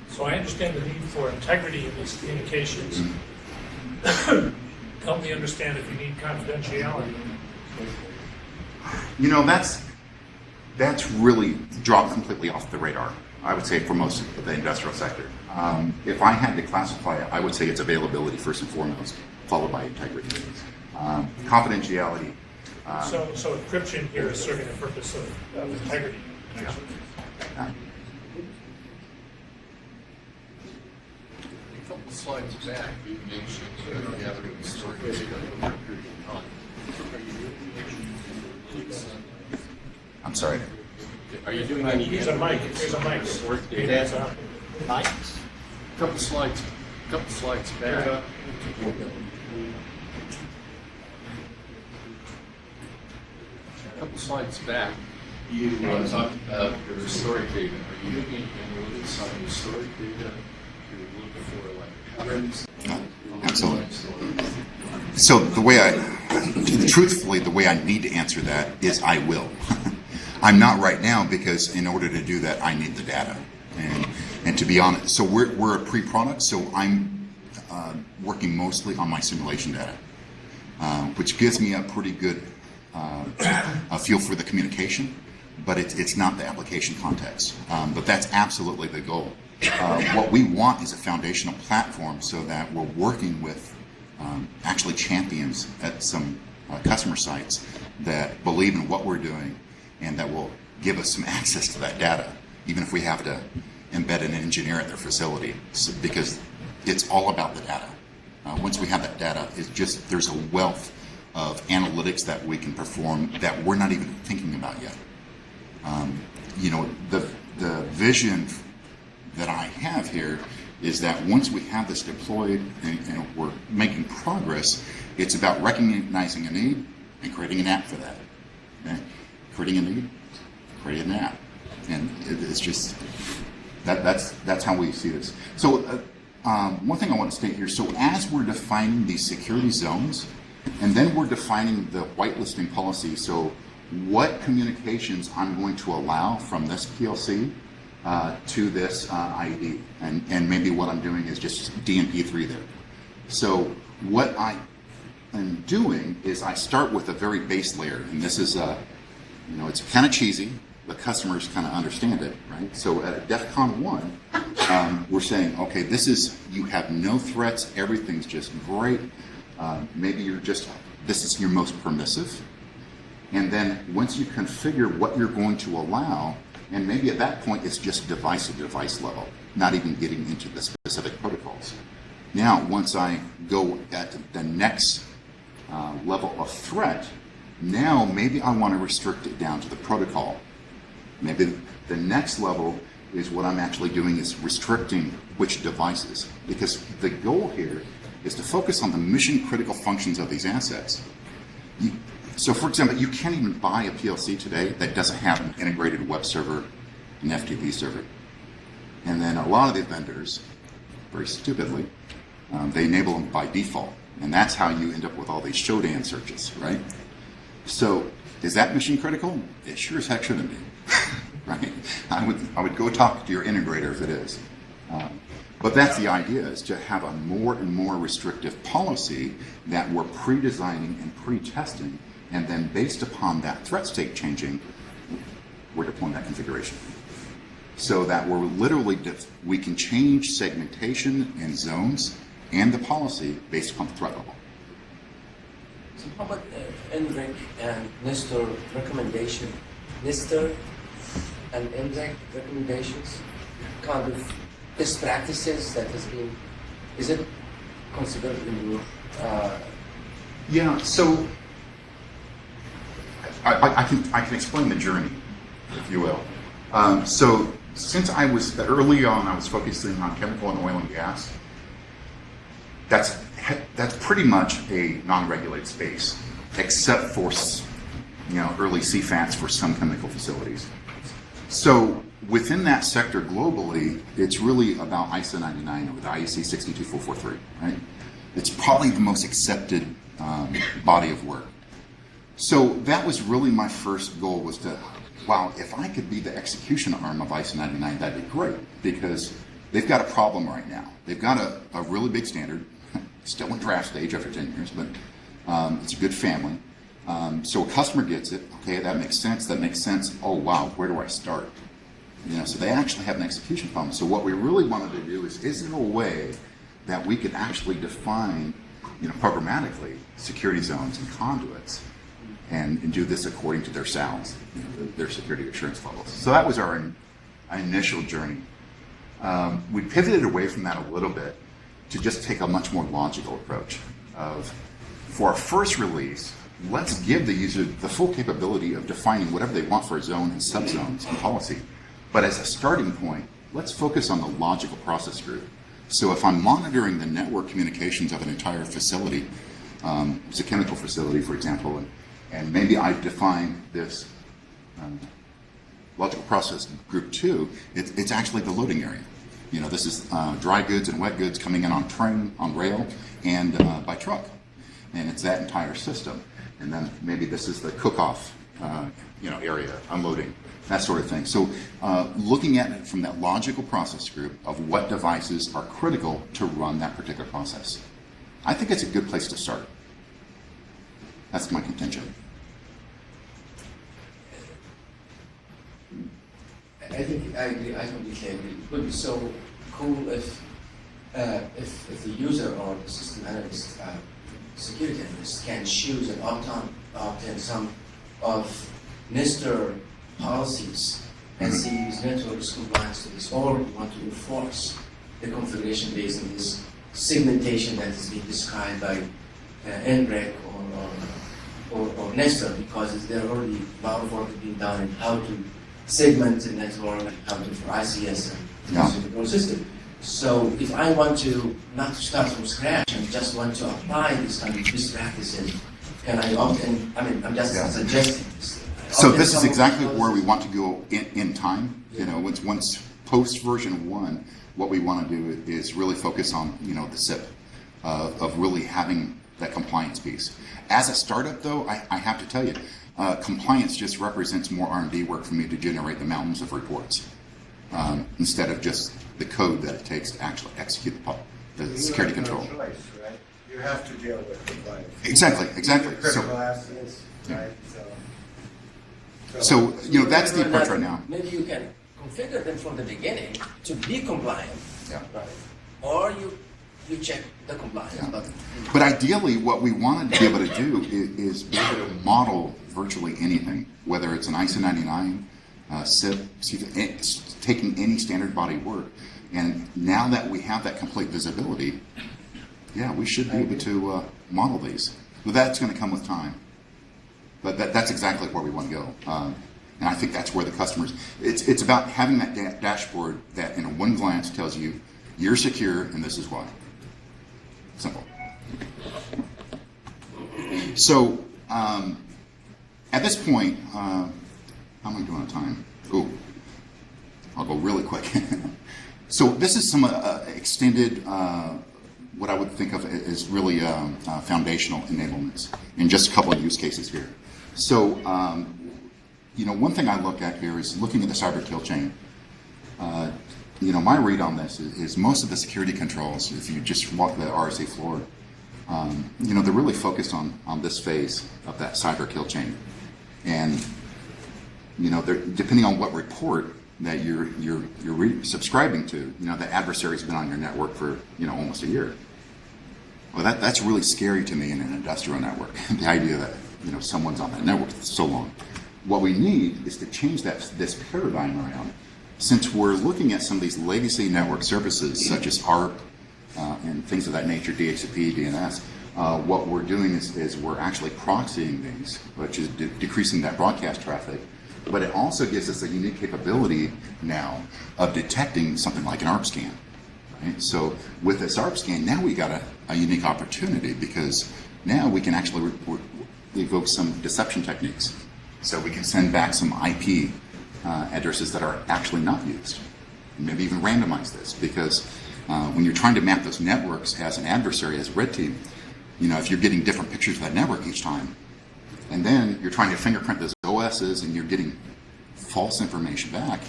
So I understand the need for integrity in these communications. Help me understand if you need confidentiality. That's really dropped completely off the radar, I would say, for most of the industrial sector. If I had to classify it, I would say it's availability first and foremost, followed by integrity. Confidentiality. So encryption here is serving the purpose of integrity. Yeah. A couple slides back, you mentioned gathering storage data. I'm sorry. Are you doing any? Here's a mic. Work Maybe data? it's up. Couple slides back. Couple slides back, you talked about your historic data. Are you doing analytics on historic data? You're looking for like patterns? Absolutely. So truthfully, the way I need to answer that is I will. I'm not right now because in order to do that, I need the data. And to be honest, so we're a pre-product, so I'm working mostly on my simulation data, which gives me a pretty good a feel for the communication, but it's not the application context. But that's absolutely the goal. What we want is a foundational platform so that we're working with actually champions at some customer sites that believe in what we're doing and that will give us some access to that data, even if we have to embed an engineer at their facility, because it's all about the data. once we have that data, is just there's a wealth of analytics that we can perform that we're not even thinking about yet. The vision that I have here is that once we have this deployed and we're making progress, it's about recognizing a need and creating an app for that. Okay? Creating a need, creating an app, and it's just that's how we see this. So one thing I want to state here: so as we're defining these security zones, and then we're defining the whitelisting policy. So what communications I'm going to allow from this PLC to this IED, and maybe what I'm doing is just DNP3 there. So what I am doing is I start with a very base layer, and this is it's kind of cheesy, but customers kind of understand it, right? So at DEFCON 1, we're saying, okay, you have no threats, everything's just great. Maybe this is your most permissive. And then once you configure what you're going to allow, and maybe at that point it's just device to device level, not even getting into the specific protocols. Now, once I go at the next level of threat, now maybe I want to restrict it down to the protocol. Maybe the next level is what I'm actually doing is restricting which devices, because the goal here is to focus on the mission critical functions of these assets. So for example, you can't even buy a PLC today that doesn't have an integrated web server, an FTP server. And then a lot of the vendors, very stupidly, they enable them by default. And that's how you end up with all these Shodan searches, right? So is that mission critical? It sure as heck shouldn't be, right? I would go talk to your integrator if it is. But that's the idea, is to have a more and more restrictive policy that we're pre-designing and pre-testing, and then based upon that threat state changing, we're deploying that configuration. So that we're literally, we can change segmentation and zones and the policy based upon the threat level. So how about NREC and NISTOR recommendation? NISTOR and NREC recommendations, kind of best practices that has been, is it considered in your? Yeah, so I can explain the journey, if you will. So since I was early on, I was focusing on chemical and oil and gas. That's pretty much a non-regulated space, except for early CFATs for some chemical facilities. So within that sector globally, it's really about ISO 99 or the IEC 62443, right? It's probably the most accepted body of work. So that was really my first goal, was to, wow, if I could be the execution arm of ISO 99, that'd be great, because they've got a problem right now. They've got a really big standard, still in draft stage after 10 years, but it's a good family. So a customer gets it, okay, that makes sense. Oh wow, where do I start? So they actually have an execution problem. So what we really wanted to do is there a way that we could actually define, programmatically, security zones and conduits, and do this according to their SALs, their security assurance levels. So that was our initial journey. We pivoted away from that a little bit to just take a much more logical approach of, for our first release, let's give the user the full capability of defining whatever they want for a zone and subzones and policy. But as a starting point, let's focus on the logical process group. So if I'm monitoring the network communications of an entire facility, it's a chemical facility, for example, and maybe I define this logical process group 2, it's actually the loading area. This is dry goods and wet goods coming in on train, on rail, and by truck. And it's that entire system. And then maybe this is the cook-off area, unloading, that sort of thing. So looking at it from that logical process group of what devices are critical to run that particular process. I think it's a good place to start. That's my contention. I think I agree. I completely agree. It would be so cool if the user or the system analyst, security analyst, can choose and opt in some of NISTOR policies and see these networks compliance to this, or we want to enforce the configuration based on this segmentation that is being described by NREC or Nestor, because there are already a lot of work being done in how to segment the network, how to for ICS and control system. So if I want to not to start from scratch and just want to apply this kind of best practices, can I opt in? I mean, I'm just suggesting this. So this is exactly where we want to go in time. You know, once post version 1, what we want to do is really focus on, you know, the SIP of really having that compliance piece. As a startup, though, I have to tell you, compliance just represents more R&D work for me to generate the mountains of reports instead of just the code that it takes to actually execute the security control. You have no choice, right? You have to deal with compliance. Exactly. Critical assets, right? So you know, that's the approach right now. Maybe you can configure them from the beginning to be compliant, Yeah. right? Or you check the compliance. Yeah. But ideally, what we want to be able to do is be able to model virtually anything, whether it's an ISO 99, SIP, taking any standard body work. And now that we have that complete visibility, yeah, we should be able to model these. But that's going to come with time. But that's exactly where we want to go. And I think that's where the customers, it's about having that dashboard that in a one glance tells you, you're secure and this is why. Simple. So at this point, how am I doing on time? Ooh, I'll go really quick. So this is some extended, what I would think of as really foundational enablements in just a couple of use cases here. So, you know, one thing I look at here is looking at the cyber kill chain. You know, my read on this is most of the security controls, if you just walk the RSA floor, you know, they're really focused on this phase of that cyber kill chain. And, you know, depending on what report that you're subscribing to, you know, the adversary's been on your network for, you know, almost a year. Well, that's really scary to me in an industrial network, the idea that, you know, someone's on that network for so long. What we need is to change this paradigm around. Since we're looking at some of these legacy network services, such as ARP and things of that nature, DHCP, DNS, what we're doing is we're actually proxying these, which is decreasing that broadcast traffic. But it also gives us a unique capability now of detecting something like an ARP scan. Right? So with this ARP scan, now we got a unique opportunity, because now we can actually evoke some deception techniques. So we can send back some IP addresses that are actually not used. Maybe even randomize this, because when you're trying to map those networks as an adversary, as a red team, you know, if you're getting different pictures of that network each time, and then you're trying to fingerprint those OSs and you're getting false information back,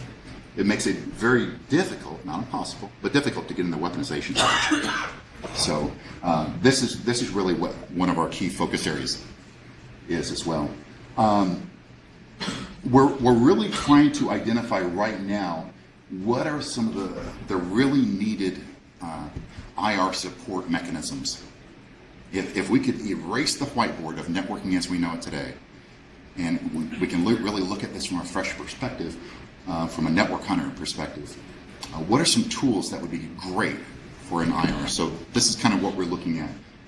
it makes it very difficult, not impossible, but difficult to get in the weaponization stage. So this is really what one of our key focus areas is as well. We're really trying to identify right now what are some of the really needed IR support mechanisms. If we could erase the whiteboard of networking as we know it today, and we can really look at this from a fresh perspective, from a network hunter perspective, what are some tools that would be great for an IR? So this is kind of what we're looking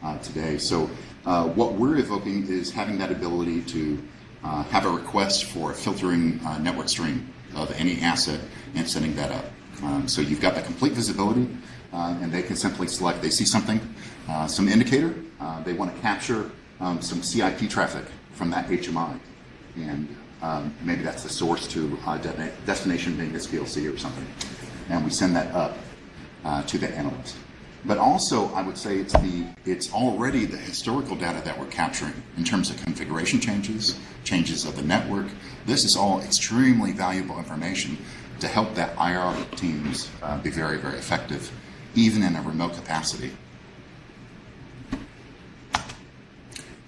at today. So what we're evoking is having that ability to have a request for a filtering network stream of any asset and setting that up. So you've got the complete visibility, and they can simply select, they see something, some indicator, they want to capture some CIP traffic from that HMI, and maybe that's the source to destination being this PLC or something, and we send that up to the analyst. But also, I would say it's already the historical data that we're capturing in terms of configuration changes of the network. This is all extremely valuable information to help that IR teams be very, very effective, even in a remote capacity.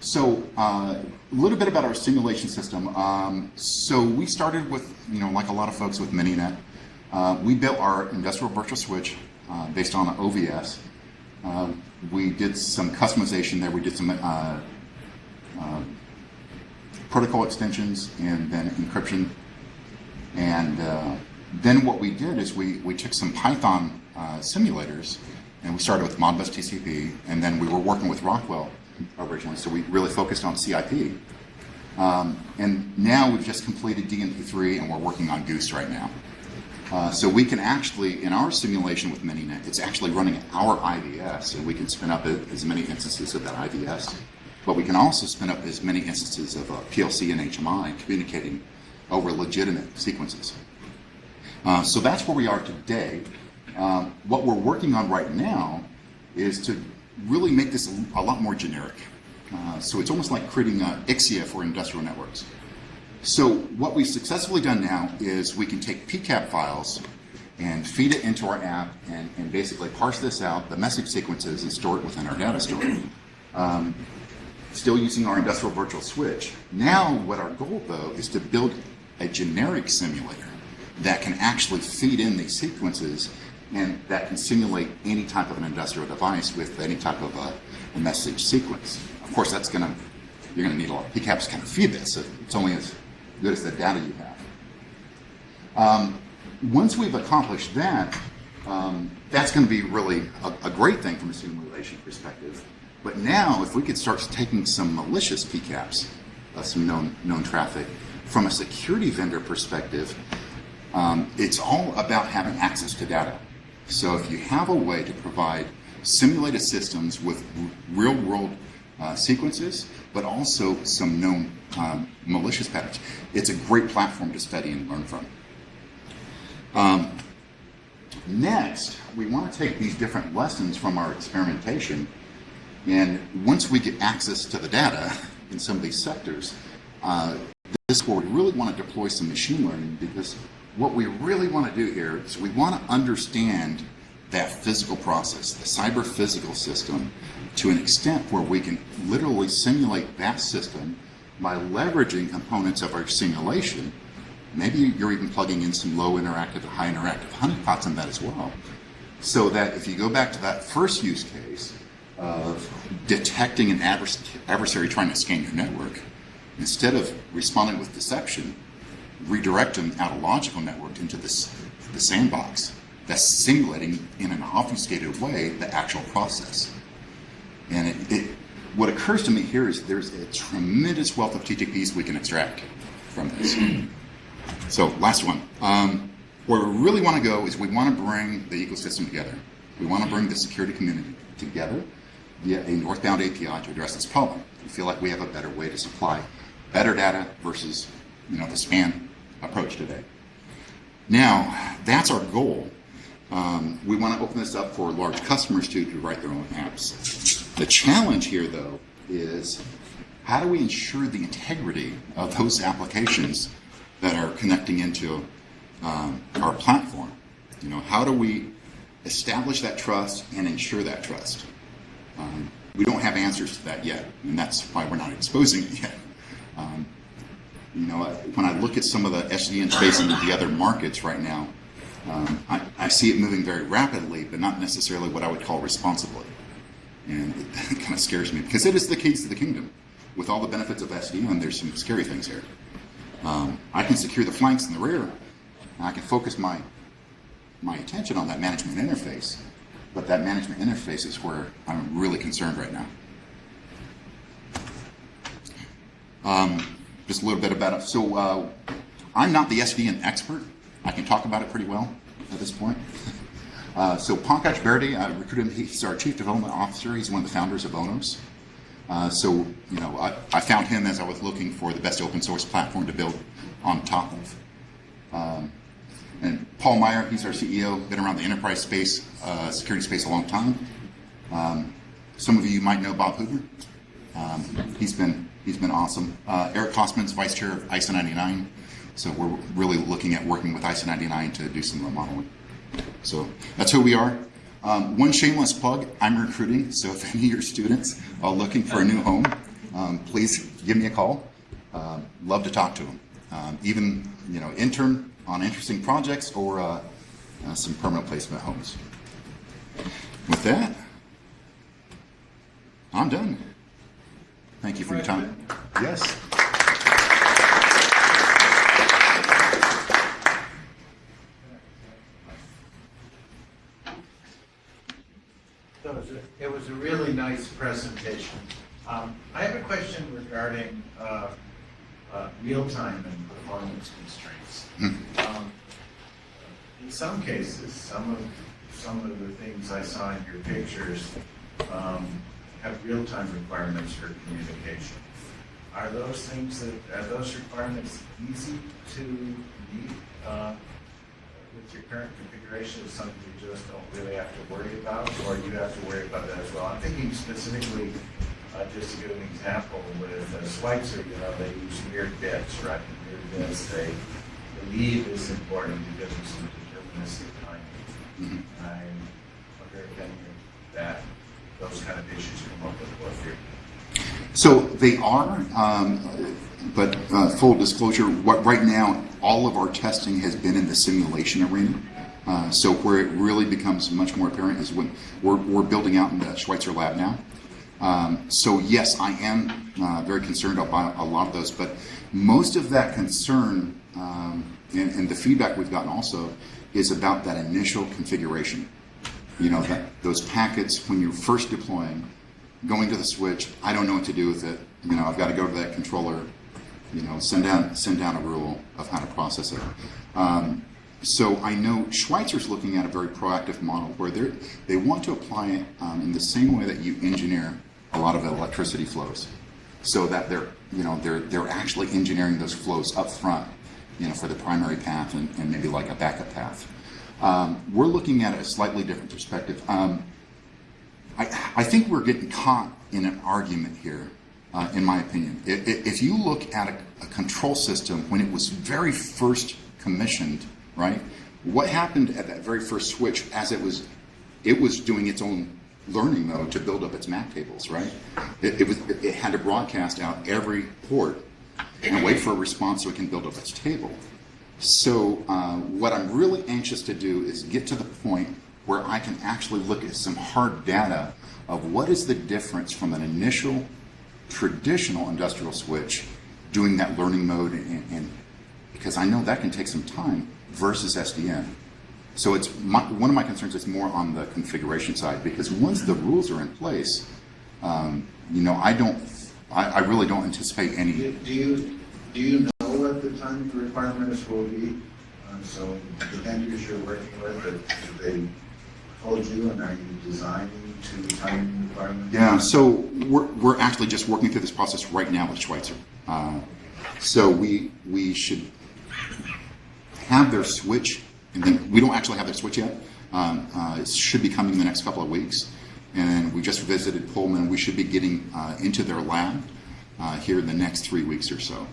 So a little bit about our simulation system. So we started with, you know, like a lot of folks with Mininet, we built our industrial virtual switch based on OVS. We did some customization there. We did some protocol extensions and then encryption. And then what we did is we took some Python simulators and we started with Modbus TCP, and then we were working with Rockwell originally, so we really focused on CIP. And now we've just completed DNP3, and we're working on Goose right now. So we can actually, in our simulation with Mininet, it's actually running our IVS, and we can spin up as many instances of that IVS. But we can also spin up as many instances of PLC and HMI communicating over legitimate sequences. So that's where we are today. What we're working on right now is to really make this a lot more generic. So it's almost like creating IXIA for industrial networks. So what we've successfully done now is we can take PCAP files and feed it into our app and basically parse this out, the message sequences, and store it within our data store. Still using our industrial virtual switch. Now what our goal, though, is to build a generic simulator that can actually feed in these sequences and that can simulate any type of an industrial device with any type of a message sequence. Of course, you're gonna need a lot of PCAPs to kind of feed this, so it's only as good as the data you have. Once we've accomplished that, that's gonna be really a great thing from a simulation perspective. But now, if we could start taking some malicious PCAPs, some known traffic, from a security vendor perspective, it's all about having access to data. So if you have a way to provide simulated systems with real-world sequences, but also some known malicious patterns, it's a great platform to study and learn from. Next, we want to take these different lessons from our experimentation, and once we get access to the data in some of these sectors, this is where we really want to deploy some machine learning, because what we really want to do here is we want to understand that physical process, the cyber physical system, to an extent where we can literally simulate that system by leveraging components of our simulation. Maybe you're even plugging in some low interactive, high interactive honeypots in that as well. So that if you go back to that first use case of detecting an adversary trying to scan your network, instead of responding with deception, redirect them out of logical network into the sandbox that's simulating in an obfuscated way the actual process. And what occurs to me here is there's a tremendous wealth of TTPs we can extract from this. So last one. Where we really want to go is we want to bring the ecosystem together. We want to bring the security community together via a northbound API to address this problem. We feel like we have a better way to supply better data versus the span approach today. Now, that's our goal. We want to open this up for large customers to write their own apps. The challenge here, though, is how do we ensure the integrity of those applications that are connecting into our platform? How do we establish that trust and ensure that trust? We don't have answers to that yet, and that's why we're not exposing it yet. When I look at some of the SDN space in the other markets right now, I see it moving very rapidly, but not necessarily what I would call responsibly. And it kind of scares me, because it is the keys to the kingdom. With all the benefits of SDN, there's some scary things here. I can secure the flanks and the rear, and I can focus my attention on that management interface, but that management interface is where I'm really concerned right now. Just a little bit about it. So I'm not the SDN expert. I can talk about it pretty well at this point. So Pankaj Berdi, I recruited him. He's our Chief Development Officer. He's one of the founders of Onos. I found him as I was looking for the best open source platform to build on top of. And Paul Meyer, he's our CEO, been around the enterprise space, security space a long time. Some of you might know Bob Hoover. He's been awesome. Eric Kosman's vice chair of ISO 99. So we're really looking at working with ISO 99 to do some remodeling. So that's who we are. One shameless plug, I'm recruiting, so if any of your students are looking for a new home, please give me a call. Love to talk to them. Even, intern on interesting projects or some permanent placement homes. With that, I'm done. Thank you for your time. Yes. So it was a really nice presentation. I have a question regarding real-time and performance constraints. In some cases, some of the things I saw in your pictures have real-time requirements for communication. Are those requirements easy to meet with your current configuration? Is something you just don't really have to worry about, or you have to worry about that as well? I'm thinking specifically, just to give an example, with Schweitzer, they use mirrored bits, right? Mirrored bits, they believe is important to give them some deterministic timing. I wonder if any of those kind of issues come up with you. So they are, but full disclosure, right now, all of our testing has been in the simulation arena. So where it really becomes much more apparent is when we're building out in the Schweitzer lab now. So yes, I am very concerned about a lot of those, but most of that concern and the feedback we've gotten also is about that initial configuration. Those packets when you're first deploying, going to the switch, I don't know what to do with it. I've got to go to that controller, send down a rule of how to process it. So I know Schweitzer's looking at a very proactive model where they want to apply it in the same way that you engineer a lot of electricity flows, so that they're actually engineering those flows up front, for the primary path and maybe like a backup path. We're looking at a slightly different perspective. I think we're getting caught in an argument here, in my opinion. If you look at a control system when it was very first commissioned, right? What happened at that very first switch as it was doing its own learning mode to build up its MAC tables, right? It had to broadcast out every port and wait for a response so it can build up its table. So what I'm really anxious to do is get to the point where I can actually look at some hard data of what is the difference from an initial traditional industrial switch doing that learning mode, and because I know that can take some time, versus SDN. So it's one of my concerns is more on the configuration side, because once the rules are in place, I really don't anticipate any. Do you know what the time requirements will be? So the vendors you're working with, have they told you, and are you designing to time requirements? Yeah, so we're actually just working through this process right now with Schweitzer. So we should have their switch, and then we don't actually have their switch yet. It should be coming in the next couple of weeks. And we just visited Pullman. We should be getting into their lab here in the next 3 weeks or so.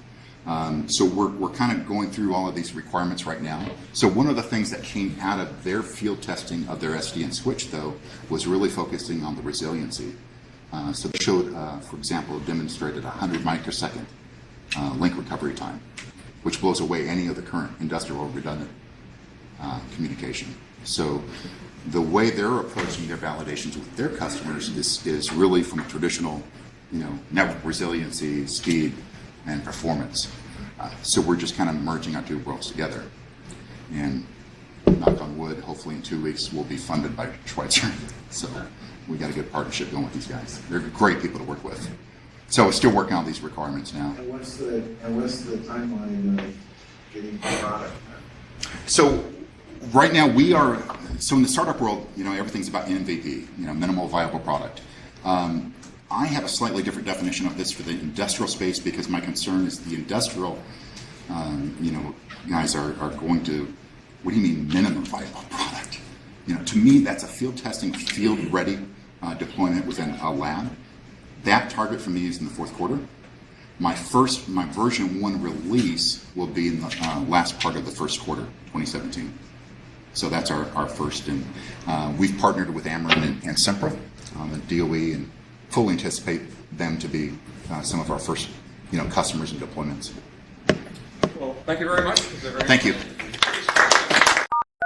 So we're kind of going through all of these requirements right now. So one of the things that came out of their field testing of their SDN switch, though, was really focusing on the resiliency. So they showed, for example, demonstrated 100 microsecond link recovery time, which blows away any of the current industrial redundant communication. So the way they're approaching their validations with their customers is really from a traditional, network resiliency, speed, and performance. So we're just kind of merging our two worlds together. And knock on wood, hopefully in 2 weeks we'll be funded by Schweitzer. So we got a good partnership going with these guys. They're great people to work with. So we're still working on these requirements now. And what's the timeline of getting the product? So right now we are, so in the startup world, everything's about MVP, minimal viable product. I have a slightly different definition of this for the industrial space, because my concern is the industrial, guys are going to, what do you mean minimum viable product? To me, that's a field testing, field ready deployment within a lab. That target for me is in the fourth quarter. My version 1 release will be in the last part of the first quarter, 2017. So that's our first, and we've partnered with Ameren and Sempra, the DOE, and fully anticipate them to be some of our first, customers and deployments. Well, thank you very much. Thank you.